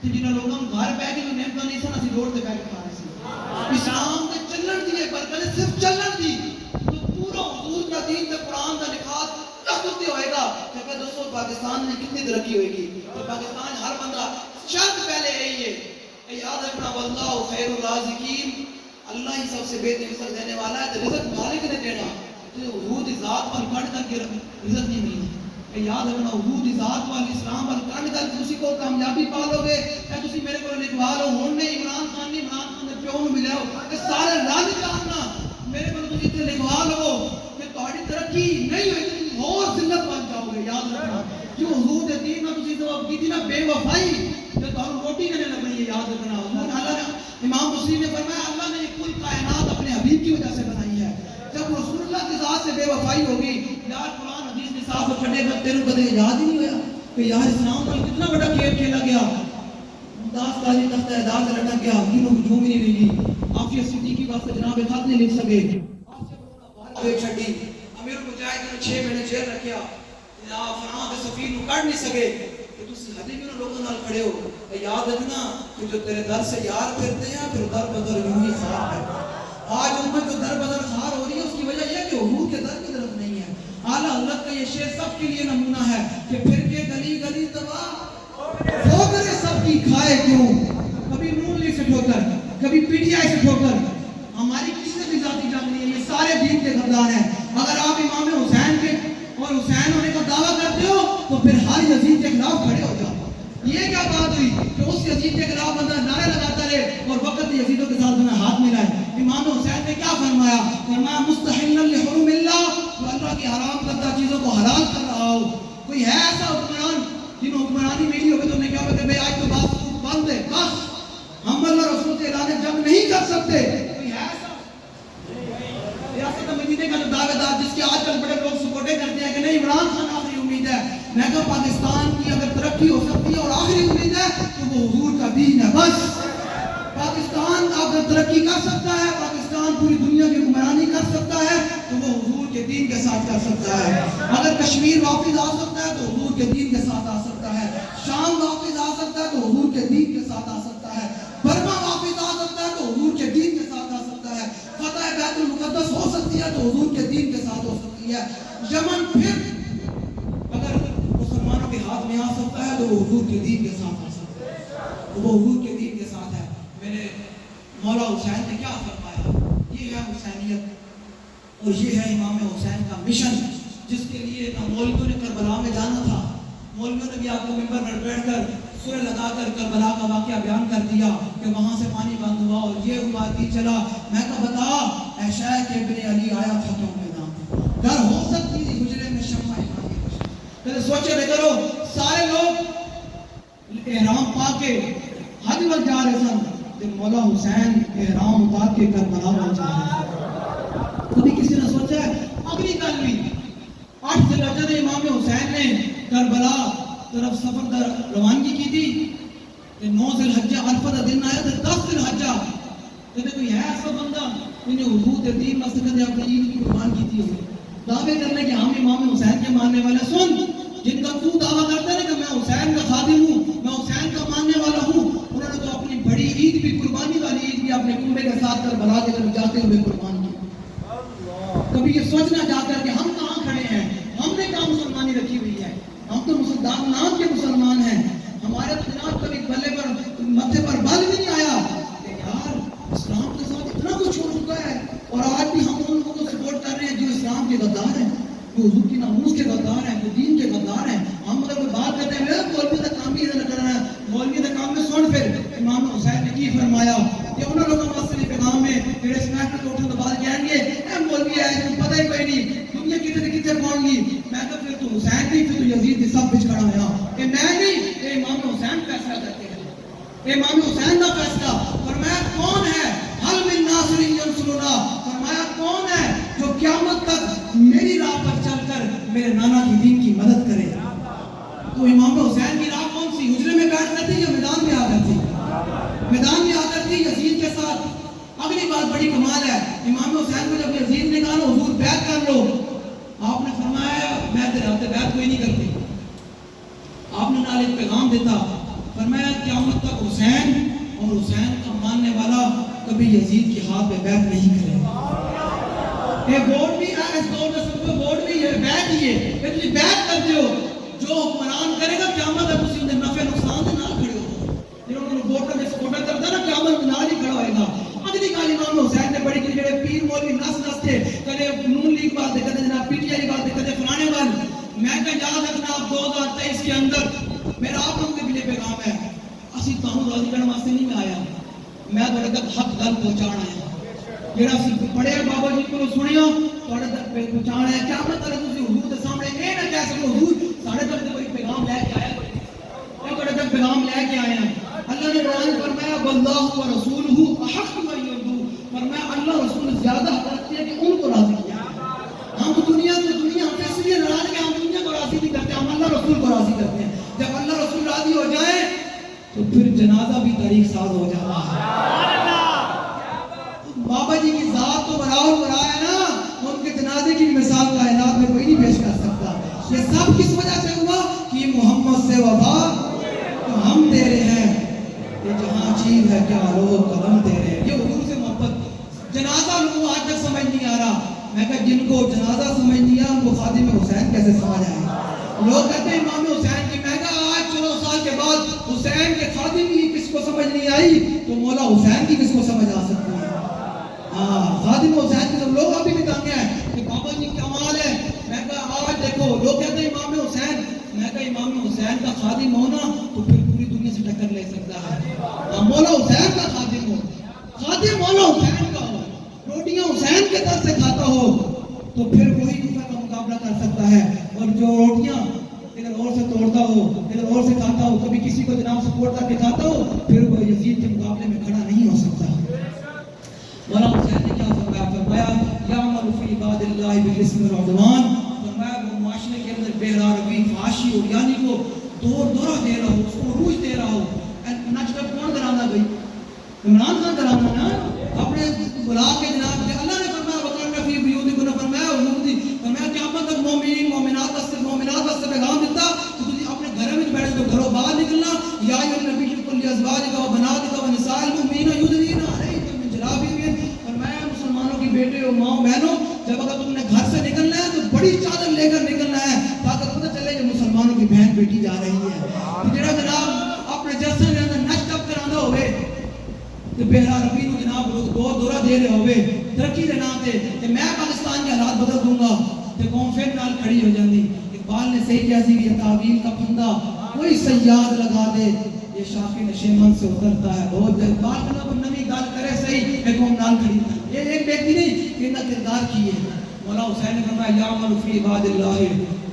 کہ جنہاں لوگوں گھر پہ کے نعمت نہیں سن اسی روڈ تے بیٹھ کے کھا رہے سی اسلام تے چلن دی ہے برکت صرف چلن دی تو پورا حضور کا دین تے قرآن کا نکاح کتے ہوئے گا کہ اگر دوستو پاکستان میں کتنی ترقی ہوئے گی تو پاکستان ہر بندہ شرط پہلے یہی ہے یاد رکھنا واللہ خیر الرازقین اللہ ہی سب سے بہترین رزق دینے والا ہے تو رزق مالک نے دینا تو حضور کی ذات پر کٹ کر کے رزق نہیں ملنا یاد رکھنا حضور کی ذات پر اسلام پر کٹ کر کے کسی کو کامیابی پالو گے یا کسی میرے کو لکھوا لو ہون نے عمران خان نے پیوں میں ملے ہو کہ سارے رل جاننا میرے کو تسی تے لکھوا لو کہ تہاڈی ترقی نہیں ہوئی اور ذلت بن جاؤ گے یاد رکھنا جو حضور دے دین نہ تسی تو کی تھی نا بے وفائی جو تہاڈوں روٹی نہیں لگنی ہے یاد رکھنا حضور اللہ نے امام مسلم نے فرمایا اللہ نے یہ کل کائنات اپنے حبیب کی وجہ سے بنائی ہے جب رسول اللہ کی ذات سے بے وفائی ہوگی یار قرآن حدیث کے ساتھ چھڑے گا تیرے کو کدے یاد ہی نہیں ہویا کہ یار اسلام پر کتنا بڑا کھیل کھیلا گیا داس کالی تخت اعداد سے لٹک گیا کنوں کو جھوم نہیں ملی عافیہ صدیقی واسطے جناب خط نہیں لکھ سکے آفیہ چھڑی امیر مجاہد نے 6 مہینے جیل رکھیا جناب فرحان کے سفیر کو کر نہیں سکے کہ تسی حدیث میں لوگوں نال کھڑے ہو یاد رکھنا کہ جو تیرے در سے یار پھرتے ہیں پھر در بدر یوں ہی خار ہے آج امت جو در بدر خار ہو رہی ہے اس کی وجہ یہ کہ حضور کے در کی طرف نہیں ہے اعلیٰ حضرت کا یہ شعر سب کے لیے نمونہ ہے کہ پھر کے گلی گلی دبا ٹھوکریں سب کی کھائے کیوں کبھی نون لیگ سے ٹھوکر کبھی پی ٹی آئی سے ٹھوکر ہماری کسی سے بھی ذاتی جنگ نہیں ہے یہ سارے دین کے غدار ہیں اگر آپ امام حسین کے اور حسین ہونے کا دعویٰ کرتے ہو تو پھر ہر یزید کے خلاف کھڑے ہو جاؤ یہ کیا بات ہوئی کہ اس یزید کے خلاف بندہ نعرے لگاتا رہے اور وقت یزیدوں کے ساتھ بنا ہاتھ ملائے امام حسین نے کیا فرمایا مستحلا لحرم اللہ جو اللہ کی حرام کردہ چیزوں کو حلال کر رہا ہو کوئی ہے ایسا حکمران جنہوں حکمرانی ملی ہوگی تو نے کیا کہ بھئی آج تو بات بند ہے بس ہم اللہ رسول سے اعلان جنگ نہیں کر سکتے کوئی ہے ایسا ریاست مدینہ کا جو دعوے دار جس کے آج کل بڑے لوگ سپورٹیں کرتے ہیں کہ نہیں عمران خان آخری امید ہے میں کہا پاکستان کی اگر ترقی ہو سکتی ہے اور آخری امید ہے تو وہ حضور کا دین ہے بس پاکستان اگر ترقی کر سکتا ہے پاکستان پوری دنیا کی حکمرانی کر سکتا ہے تو وہ حضور کے دین کے ساتھ کر سکتا ہے اگر کشمیر واپس آ سکتا ہے تو حضور کے دین کے ساتھ آ سکتا ہے شام واپس آ سکتا ہے تو حضور کے دین کے ساتھ آ سکتا ہے برما واپس آ سکتا ہے تو حضور کے دین کے ساتھ آ سکتا ہے فتح بیت المقدس ہو سکتی ہے تو حضور کے دین کے ساتھ ہو سکتی ہے یمن پھر اگر مسلمانوں کے ہاتھ میں آ سکتا ہے تو وہ حضور کے دین کے ساتھ آ سکتا ہے وہ حضور کے دین کے ساتھ ہے میرے مولا حسین نے کیا فرمایا یہ ہے حسینیت اور یہ ہے امام حسین کا مشن جس کے لیے نہ مولویوں نے کربلا میں جانا تھا مولویوں نے بھی آپ کو ممبر پر بیٹھ کر سورہ لگا کر کربلا کا واقعہ بیان کر دیا کہ وہاں سے پانی بند ہوا اور یہ ہوا دی چلا میں کہا بتا اے شیخ ابن علی آیا تھا کیوں میدان گھر ہو سکتی تھی حجرے میں شمع پہلے سوچے بے کرو سارے لوگ احرام پا کے حج پر جا رہے سن جب مولا حسین احرام اتار کے کربلا میں جا رہے تھے کبھی کسی نے سوچا ہے اگلی گل بھی 8 ذی الحجہ میں امام حسین نے کربلا طرف سفر در روانگی کی تھی کہ 9 ذی الحجہ عرفہ کا دن آیا تھا 10 ذی الحجہ کہتے کوئی ہے ایسا بندہ انہیں حضور کے دین مسجد نے اپنی عید کی قربان کی تھی دعوے کرنے کہ ہم امام حسین کے ماننے والے سن جن کا تو دعویٰ کرتا ہے کہ میں حسین کا خادم ہوں میں حسین کا ماننے والا ہوں انہوں نے تو اپنی بڑی عید بھی قربانی والی عید بھی اپنے کنبے کے ساتھ کربلا کے طرف جاتے ہوئے قربان کی کبھی یہ سوچنا جا کر کہ ہم کہاں کھڑے ہیں ہم نے کہاں مسلمانی رکھی ہوئی ہے ہم تو مسلمان نام کے مسلمان ہیں ہمارے تو جناب کبھی بلے پر متھے پر بل بھی نہیں آیا کہ یار اسلام کے ساتھ اتنا کچھ ہو چکا ہے اور آج بھی ہم ان کو سپورٹ کر رہے ہیں جو اسلام کے غدار ہیں جو حضور کی ناموس کے غدار ہیں جو دین کے غدار ہیں ہم اگر کوئی بات کرتے ہیں مولوی کا کام ہی نہ کرنا ہے مولوی کا کام میں سن پھر امام حسین نے کی فرمایا کہ انہوں لوگوں مسئلے پیغام میں میرے اسنیک کو اٹھنے کے بعد کہیں گے اے مولوی ہے تم پتہ ہی کوئی نہیں دنیا کتنے پہنچ گی میں تو پھر تو حسین نہیں پھر تو یزید کی سب بچ کھڑا ہوا کہ میں نہیں کہ امام حسین فیصلہ کرتے ہیں امام حسین کا فیصلہ فرمایا کون ہے حل من ناصر ینصرنا فرمایا کون ہے جو قیامت تک میری راہ پر چل کر میرے نانا کی دین کی مدد کرے تو تو امام حسین کی راہ کون سی؟ حجرے میں بیٹھ کر تھی یا میدان میں آ کر تھی؟ میدان میں آ کر تھی یزید کے ساتھ۔ اگلی بات بڑی کمال ہے، امام حسین کو جب یزید نے کہا حضور بیعت کر لو، آپ نے فرمایا میں تیرے ہاتھ بیعت کوئی نہیں کرتی۔ آپ نے نال ایک پیغام دیتا، فرمایا قیامت تک حسین اور حسین کا ماننے والا کبھی یزید کے ہاتھ پہ بیعت نہیں کرے گا۔ یہ ووٹ بھی ہے، اس دور میں سب کو ووٹ بھی ہے، بیعت ہی ہے، اتنی بیعت کرتے ہو جو حکمران کرے گا قیامت تک اسی اندر نفع نقصان کے نال کھڑے ہو، جنہوں نے ووٹ میں سپورٹ کرتا نا قیامت کے نال ہی کھڑا ہوئے گا۔ اگلی گل امام حسین نے بڑی کی جڑے پیر مولوی نس نس کے کدے نون لیگ بات کدے جناب پی ٹی آئی بات کدے فلانے بات، میں کہ یاد رکھنا آپ 2023 کے اندر میرا آپ لوگوں کے لیے پیغام ہے، اسی تانوں راضی کرنے واسطے نہیں میں آیا، میں تھوڑے تک حق گل پہنچانا ہے، جڑا اسی پڑھے بابا جی کو سنیا تھوڑے تک پہنچانا ہے۔ کیا میں کرے تسی حضور کے سامنے اے نہ کہہ سکو حضور ساڈے تک کوئی پیغام لے کے آیا، کوئی تھوڑے تک پیغام لے کے آئے ہیں۔ اللہ نے قرآن فرمایا واللہ ورسولہ احق ان یرضوہ، فرمایا اللہ رسول زیادہ حق رکھتے ہیں کہ ان کو راضی کیا۔ ہم دنیا ہم اس لیے ناراض ہیں، ہم دنیا کو راضی نہیں کرتے، ہم اللہ رسول کو راضی کرتے ہیں۔ جب اللہ رسول راضی ہو جائے تو پھر جنازہ بھی تاریخ ساز ہو جاتا ہے۔ بابا جی کی ذات تو براور برا ہے نا، ان کے جنازے کی مثال کائنات میں کوئی نہیں پیش کر سکتا۔ یہ سب کس وجہ سے ہوا کہ محمد سے وفا تو ہم تیرے ہیں، یہ جہاں چیز ہے کیا لوگ قدم تیرے، یہ حضور سے محبت۔ جنازہ لوگوں آج تک سمجھ نہیں آ رہا، میں کہا جن کو جنازہ سمجھ نہیں آیا ان کو خادم حسین کیسے سمجھ آئے؟ لوگ کہتے ہیں امام حسین کی، میں کہا آج 14 سال کے بعد حسین کے خادم کی کس کو سمجھ نہیں آئی تو مولا حسین کی کس کو سمجھ آ سکتی ہے؟ خادم حسین کی لوگ ابھی بھی کہتے ہیں کہ بابا جی کمال ہے، میں کہا آج دیکھو لوگ کہتے ہیں امام حسین، میں کہا امام حسین کا خادم ہونا تو پھر پوری دنیا سے ٹکر لے سکتا ہے۔ مولا حسین کا خادم ہو، خادم مولا حسین کا ہو، روٹیاں حسین کے در سے کھاتا ہو تو پھر وہی کفر کا مقابلہ کر سکتا ہے، اور جو روٹیاں ادھر اور سے توڑتا ہو ادھر اور سے کھاتا ہو، کبھی کسی کو جناب سپورٹ کر کے کھاتا ہو، پھر وہ یزید کے مقابلے میں کھڑا نہیں ہو سکتا۔ مولا حسین نے کیا فرمایا؟ فرمایا یعمل فی عباد اللہ بالاسم والعدوان، فرمایا وہ معاشرے کے اندر بے روی فحاشی اور یعنی کو دورہ دے رہا ہو، اس کو عروج دے رہا ہو۔ نچ کر کون کرانا بھائی؟ عمران خان کرانا نا، اپنے بلا کے جناب اللہ نے فرمایا وقرن فی بیوتکن، فرمایا حضور دی فرمایا قیامت تک مومنین مومنات واسطے پیغام دیتا کہ تسی اپنے گھر میں بیٹھ کے گھروں باہر نکلنا، یا ایھا النبی قل لازواجک و بناتک و نساء المؤمنین یدنین علیہن من جلابیبہن، فرمایا مسلمانوں کی بیٹے اور ماں بہنوں جب اگر تم نے گھر سے نکلنا ہے تو بڑی چادر لے کر نکلنا ہے تاکہ پتہ چلے کہ مسلمانوں کی بہن بیٹی جا رہی ہے۔ جڑا جناب اپنے جلسے کے اندر نچ ٹپ کرانا ہوئے تو بہرا ربی کو جناب دورہ دے رہے ہوئے ترقی دے نام تے کہ میں پاکستان کے حالات بدل دوں گا تو قوم پھر نال کھڑی ہو جاندی۔ اقبال نے صحیح کہا سی یہ تعویل کا پھندا کوئی سیاد لگا دے، یہ شاخ نشیمن سے اترتا ہے بہت جلد۔ اقبال کا نام نمی گال کرے صحیح کہ قوم نال کھڑی، یہ ایک ویکتی نہیں کہ نہ کردار کیے۔ مولا حسین نے فرمایا یعمل فی عباد اللہ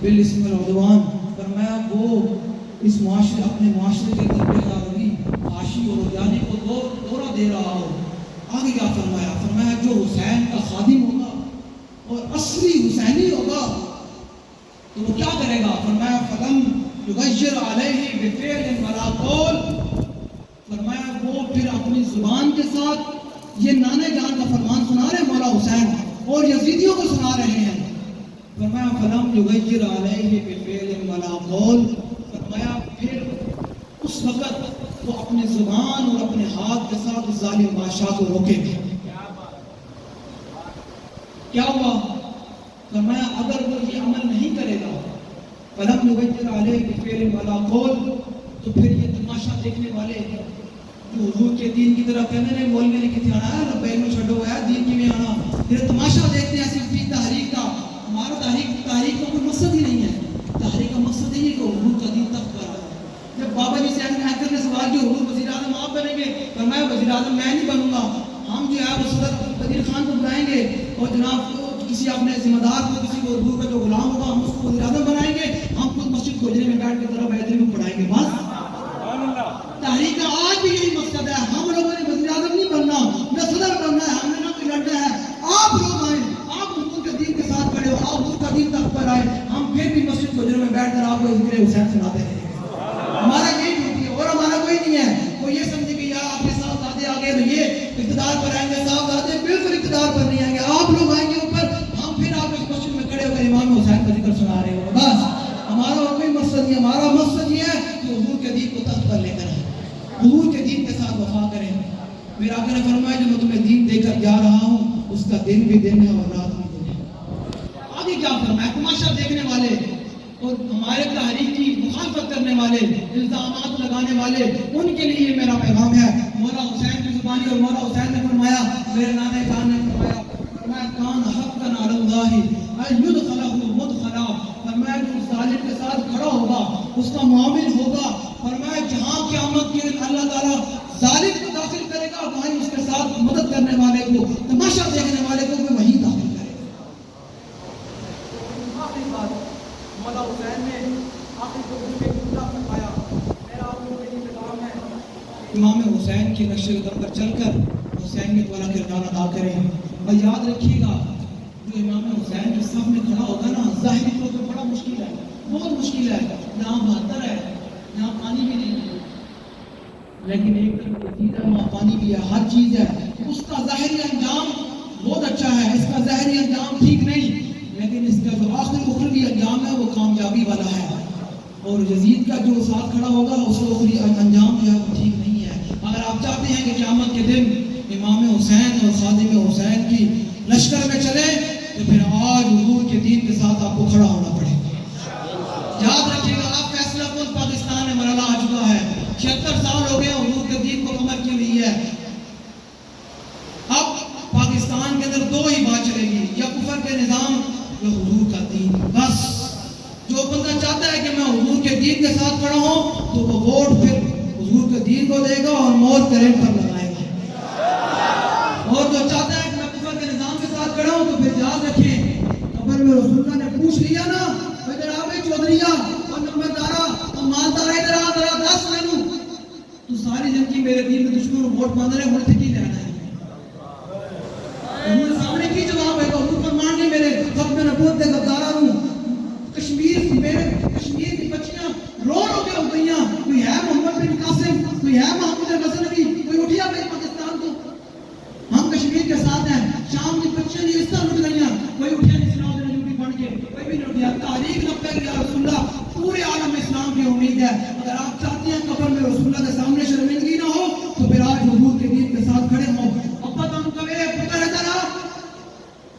بالاسم والعدوان، فرمایا وہ اس معاشرے اپنے معاشرے کے اندر بے روی فحاشی اور یعنی کو دورہ دے رہا ہو۔ آگے کیا فرمایا؟ فرمایا جو حسین کا خادم ہوگا اور اصلی حسینی ہوگا تو وہ کیا کرے گا؟ فرمایا فلم یغیر علیہ بفعل ولا قول، فرمایا وہ پھر اپنی زبان کے ساتھ یہ نانے جان کا فرمان سنا رہے ہیں مولا حسین اور یزیدیوں کو سنا رہے ہیں۔ فرمایا فلم یغیر علیہ بفعل ولا قول، فرمایا پھر اس وقت وہ اپنی زبان اور اپنے ہاتھ کے ساتھ اس ظالم بادشاہ کو روکے گے۔ کیا ہوا؟ فرمایا اگر وہ یہ عمل نہیں کرے گا فلم یغیر علیہ بفعل ولا قول، تو پھر یہ تماشا دیکھنے والے جو حضور کے دین کی طرف کہنے نے بولنے نے کتنے آنا ہے لبیک میں چھڑو ہے دین کی میں آنا، پھر تماشا دیکھتے ہیں صرف تحریک کا۔ ہمارا تحریک کا کوئی مقصد ہی نہیں ہے، تحریک کا مقصد یہی ہے کہ حضور کا دین تک کر رہا ہے۔ جب بابا جی سے اینکر نے سوال کیا حضور وزیر اعظم آپ بنیں گے؟ فرمایا وزیر اعظم میں نہیں بنوں گا، ہم جو ہے وہ صدر وزیر خان کو بلائیں گے اور جناب کسی اپنے ذمہ دار کو کسی کو حضور کا جو غلام ہوگا ہم اس کو وزیر اعظم بنائیں گے، ہم خود مسجد کو اجرے میں بیٹھ کے طرف بیدری میں پڑھائیں گے۔ بس تحریک کا آج بھی یہی مقصد ہے، ہم لوگوں نے وزیر اعظم نہیں بننا نہ صدر بننا ہے، ہم نے نہ کوئی لڑنا ہے۔ آپ لوگ آئیں، آپ حضور کے دین کے ساتھ کھڑے ہو، آپ حضور کا دین تک پر آئے، ہم پھر بھی مسجد کو اجرے میں بیٹھ کر آپ کو ذکر حسین سناتے ہیں۔ میرے آقا نے فرمایا جو میں تمہیں دین دے کر جا رہا ہوں اس کا دن بھی دن ہے اور رات بھی دن ہے. آگے کیا فرمایا؟ تماشا دیکھنے والے اور ہمارے تحریک کی مخالفت کرنے والے، الزامات لگانے والے، ان کے لیے میرا پیغام ہے. مولا حسین کی زبانی اور مولا حسین نے فرمایا، میرے نانا جان نے فرمایا کان حقا علی اللہ ان یدخلہ مدخلا، فرمایا جو اس ظالم کے ساتھ کھڑا ہوگا اس کا معامل ہوگا، فرمایا جہاں قیامت کے دن اللہ تعالیٰ ظالم کو داخل کرے گا وہیں اس کے ساتھ مدد کرنے والے کو، تماشا دیکھنے والے کو بھی وہیں داخل کرے گا. آخری بات مولا حسین نے آخری کو پورا فرمایا. میرا آپ لوگوں کے لیے پیغام ہے امام حسین کے نقش قدم پر چل کر حسین میں والا کردار ادا کریں. اور یاد رکھیے گا جو امام حسین کے صف میں کھڑا ہوگا نا، ظاہری طور پر بڑا مشکل ہے، بہت مشکل ہے، یہاں بہتر ہے، یہاں پانی بھی نہیں ہے، لیکن ایک طرف یہ چیز ہے وہاں پانی بھی ہے، ہر چیز ہے. اس کا ظاہری انجام بہت اچھا ہے، اس کا ظاہری انجام ٹھیک نہیں، لیکن اس کا جو آخری اخروی انجام ہے وہ کامیابی والا ہے. اور یزید کا جو ساتھ کھڑا ہوگا اس کا اخروی انجام جو ہے وہ ٹھیک نہیں ہے. اگر آپ چاہتے ہیں کہ قیامت کے دن امام حسین اور خادم حسین کی لشکر میں چلے تو پھر آج حضور کے دین کے ساتھ آپ کو کھڑا ہونا پڑے گا. یاد رکھیے گا آپ فیصلہ کن پاکستان میں مرحلہ آ چکا ہے، 76 سال ہو گئے حضور کے دین کو کمر کی ہوئی ہے. اب پاکستان کے اندر دو ہی بات چلے گی، یا کفر کے نظام یا حضور کا دین. بس جو بندہ چاہتا ہے کہ میں حضور کے دین کے ساتھ کھڑا ہوں تو وہ ووٹ پھر حضور کے دین کو دے گا اور موت کرنٹ پر لگائے گا. اور جو چاہتا ہے کہ میں کفر کے نظام کے ساتھ کھڑا ہوں تو پھر یاد رکھیں قبر میں رسول اللہ نے پوچھ لیا نا، جناب چودھریہ اور نمبردارہ اور مالدارہ ادھر آ ذرا دس مینوں تو ساری زندگی میرے دین میں دشمن ووٹ مانگ رہے ہونے سے کی لینا ہے. انہوں نے سامنے کی جواب ہے حضور فرمان کے میرے ختم نبوت دے غدارہ ہوں کشمیر، میرے کشمیر کی بچیاں رو رو کے ہو گئیاں، کوئی ہے محمد بن قاسم، کوئی ہے محمود غزنوی، کوئی اٹھیا بھائی پاکستان کو، ہم کشمیر کے ساتھ ہیں. شام کی بچیاں نہیں اس طرح اٹھ گئیاں، کوئی اٹھیا نہیں سنا دے ڈیوٹی بن کے، کوئی بھی نہیں اٹھیا. تاریخ نہ یا رسول اللہ پورے عالم اسلام کی امید ہے. اگر آپ چاہتے ہیں قبر میں رسول اللہ کے سامنے شرمندگی نہ ہو تو پھر آج حضور کے دین کے ساتھ کھڑے ہوں. ابا تم کہے پتر ہے تیرا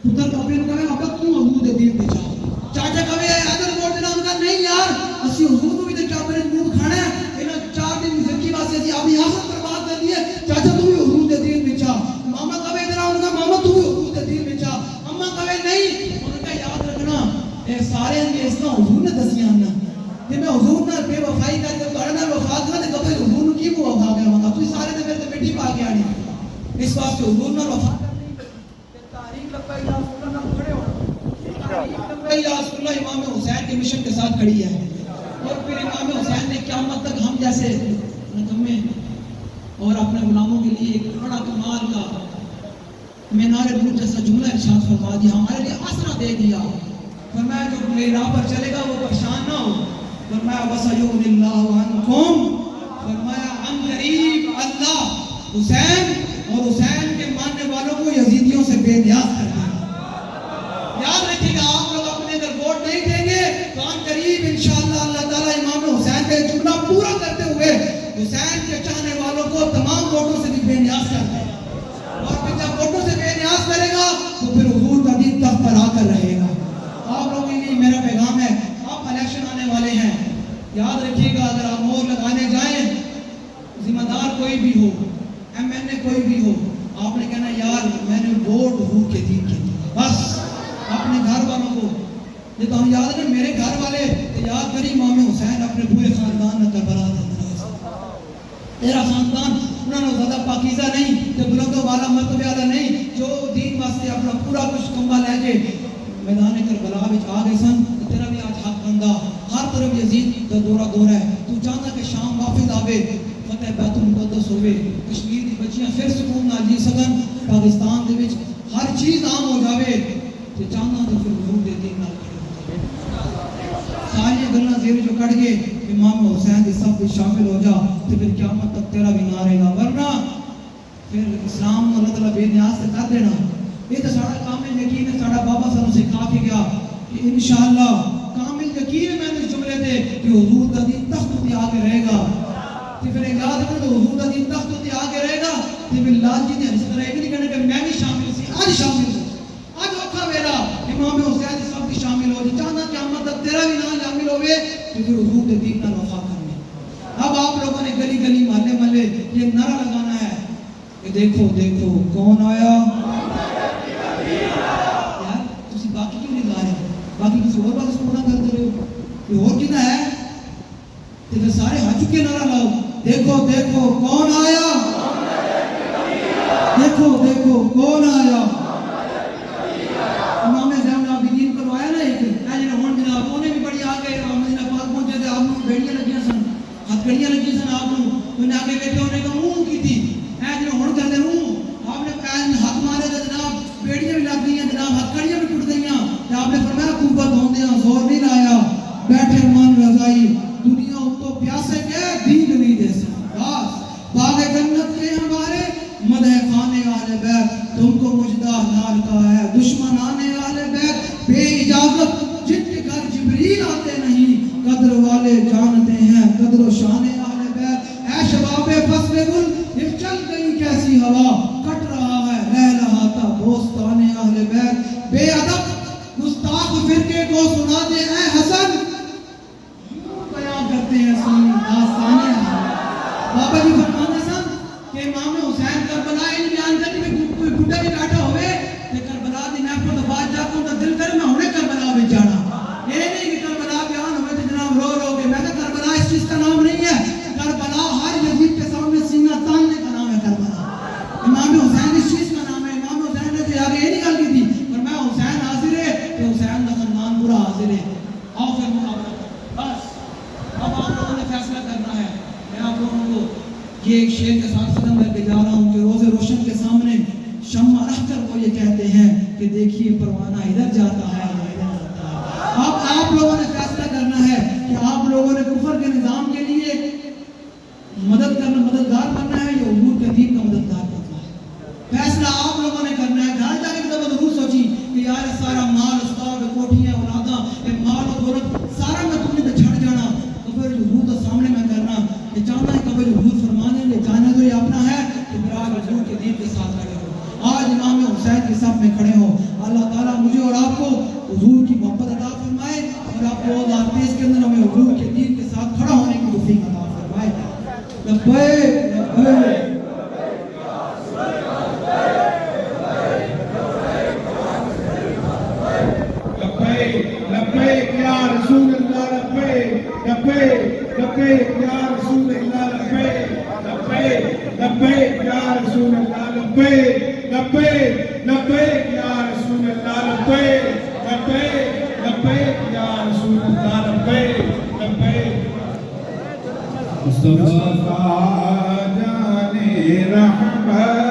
پتر تو اپنے کہے ابا تم حضور کے دین پہ جاؤ، چاچا کہے ادھر ووٹ دینا، ان کا نہیں یار اسی حضور کو بھی تے چاپے نے منہ کھانا ہے، انہاں 4 دن کی زندگی واسطے اسی اپنی آخرت برباد کر دی ہے. چاچا تو بھی حضور کے دین پہ جا. ماما کہے ادھر ان کا ماما تو بھی حضور کے دین پہ جا. اما کہے نہیں، ان کا یاد رکھنا اے سارے نے اس کا حضور نے دسیاں نا کہ میں حضور نال بے وفائی کر کے تہاڈے نال وفا کر تے کبھی حضور نو کی وفا کراں گا. تسی سارے نے میرے تے بیٹی پا کے آنی اس واسطے حضور نال وفا کرنی تے تاریخ لبا یا رسول اللہ کھڑے ہونا. تاریخ لبا یا رسول اللہ امام حسین کے مشن کے ساتھ کھڑی ہے. اور پھر امام حسین نے قیامت تک ہم جیسے نکمے اور اپنے غلاموں کے لیے ایک بڑا کمال کا مینار نور جیسا جملہ ارشاد فرما دیا، ہمارے لیے آسرا دے دیا. فرمایا جو میرے راہ پر چلے گا وہ پریشان نہ ہو. فرمایا وَسَيُغْنِ اللَّهُ عَنْكُمْ، فرمایا عن قریب اللہ حسین اور حسین کے ماننے والوں کو یزیدیوں سے بے نیاز کر دیں. یاد رکھیے گا آپ لوگ اپنے اگر ووٹ نہیں دیں گے تو عن قریب انشاءاللہ اللہ تعالیٰ امام حسین کا جملہ پورا کرتے ہوئے حسین کے چاہنے والوں کو تمام ووٹوں سے بھی بے نیاز کر دیں. اور پھر جب ووٹوں سے بے نیاز کرے گا تو پھر حضور کا دین تخت پر آ کر رہے گا. آپ لوگوں کے لیے میرا پیغام ہے، آپ الیکشن آنے والے ہیں، یاد رکھیے گا اگر آپ مور لگانے جائیں، ذمہ دار کوئی بھی ہو، ایم این اے کوئی بھی ہو، آپ نے کہنا یار میں نے ووٹ حضور کے دین کے لیے. بس اپنے گھر والوں کو یہ تو ہم یاد رکھیں، میرے گھر والے یاد کری امام حسین اپنے پورے خاندان میں کربلا دے. تیرا خاندان انہوں نے زیادہ پاکیزہ نہیں کہ بلند و بالا مرتبہ والا نہیں، جو دین واسطے اپنا پورا کچھ کمبا لے کے میدان کربلا وچ آ گئے سن. تیرا بھی آج حق بندا، ہر طرف یزید کا دورہ دور ہے. تو چاہتا کہ شام واپس آوے، فتح بیت المقدس ہوئے، کشمیر کی بچیاں پھر سکون نال جی سکن، پاکستان دے وچ ہر چیز عام ہو جاوے. تو چاہتا تو پھر حضور دے دین نال ساری گلاں زیر جو کٹ گئے امام حسین دی صف وچ شامل ہو جا تو پھر قیامت تک تیرا بھی نہ رہے گا. ورنہ پھر اسلام اللہ تعالیٰ بے نیاز سے کر دینا. یہ تو سارا کامل یقین ہے، سارا بابا سانو سکھا کے گیا کہ انشاءاللہ کامل یقین ہے میں نے اس جملے تے کہ حضور کا دین تخت تے آ کے رہے گا. تو پھر یاد رکھو حضور کا دین تخت تے آ کے رہے گا تے بلال جی نے اس طرح نہیں کہنا کہ میں بھی شامل سی آج شامل ہوں آج اوکھا میرا امام حسین سب کی شامل ہو جائے چاہنا قیامت تک تیرا بھی نام شامل ہوئے تو پھر حضور کے دین نال وفا کرنی اب آپ لوگوں نے گلی گلی محلے محلے یہ نعرہ لگانا ہے کہ دیکھو دیکھو کون آیا یار تسی باقی کیوں نہیں لا رہے باقی کسی اور بات سننا کرتے رہے ہو یہ اور کتنا ہے تو پھر سارے ہاتھ چکے نعرہ لاؤ دیکھو دیکھو کون آیا دیکھو دیکھو کون آیا امام زین العابدین کو آیا نا ایک جناب ہوں جناب انہیں بھی بڑی آ گئے مدینہ پاک پہنچے تھے آپ کو بیڑیاں لگیاں سن ہاتھ گڑیاں لگی سن آپ کو انہیں آگے بیٹھے انہیں کہا منہ کی تھی جناب ہوں کہتے منہ آپ نے ہاتھ مارے تھے جناب بیڑیاں بھی لگ گئی ہیں جناب ہاتھ گڑیاں بھی ٹوٹ گئی ہیں آپ نے فرمایا قوت ہوندے ہیں زور نہیں لایا بیٹھے من رضائی دنیا ان کو پیاسے کے دین نہیں دے سکتا باغ جنت کے ہمارے مدح خانے اہل بیت تم کو مجدہ نال کا ہے دشمن آنے اہل بیت بے اجازت جن کے گھر جبریل آتے نہیں قدر والے جانتے ہیں قدر و شان اہل بیت اے شباب فصل گل یہ چل گئی کیسی ہوا کٹ رہا ہے رہ رہا تھا دوستان اہل بیت بے ادب گستاخ فرقے کو سنا دے اے حسن بیان کرتے ہیں سنی داستانے بابا جی فرماتے سن کہ امام حسین کربلا ان بیان کرتے کہ کوئی بڑھا بھی بیٹھا ہوئے کہ کربلا دی محفل تو بعد جا کے ان کا دل کرے میں انہیں کربلا میں جانا یہ نہیں کہ کربلا بیان ہوئے تو جناب رو رو کے میں کہا کربلا اس چیز کا نام نہیں ہے کربلا ہر یزید کے سامنے سینہ تاننے کا نام ہے کربلا امام حسین اس چیز کا نام ہے امام حسین نے تو آگے یہ نہیں گل کی تھی پر میں حسین حاضر ہے کہ حسین کا خاندان پورا حاضر ہے آؤ پھر مقابلہ بس اب آپ لوگوں نے فیصلہ کرنا ہے میں آپ لوگوں کو یہ ایک شعر کے ساتھ ختم کر کے جا رہا ہوں کہ روز روشن کے سامنے شمع رکھ کر وہ یہ کہتے ہیں کہ دیکھیے پروانہ ادھر جاتا ہے ادھر جاتا ہے اب آپ لوگوں نے فیصلہ کرنا ہے کہ آپ لوگوں نے کفر کے نظام کے لیے مددگار بننا ہے یا حضور کے دین کا مددگار بننا ہے فیصلہ آپ لوگوں نے کرنا ہے گھر جا کے ضرور سوچی کہ یار سارا مال اسباب کوٹھیاں اولاداں یہ مال و دولت سارا میں تم نے چھڑ جانا قبر حضور کے سامنے میں کرنا کہ چاہنا ہے قبر حضور فرمانے لے جانا تو یہ اپنا ہے کہ میرا حضور کے دین کے ساتھ لگے ہو آج امام حسین کے صف میں کھڑے ہو اللہ تعالیٰ مجھے اور آپ کو حضور کی محبت عطا فرمائے اور آپ کو 2023 کے اندر ہمیں حضور کے دین کے ساتھ کھڑا ہونے کی توفیق عطا فرمائے لبیک لبیک لبیک یا رسول اللہ لبیک لبیک لبیک یا رسول اللہ لبیک لبیک لبیک یا رسول اللہ لبیک لبیک لبیک یا رسول اللہ لبیک لبیک لبیک یا رسول اللہ لبیک لبیک مصطفیٰ جان رحمت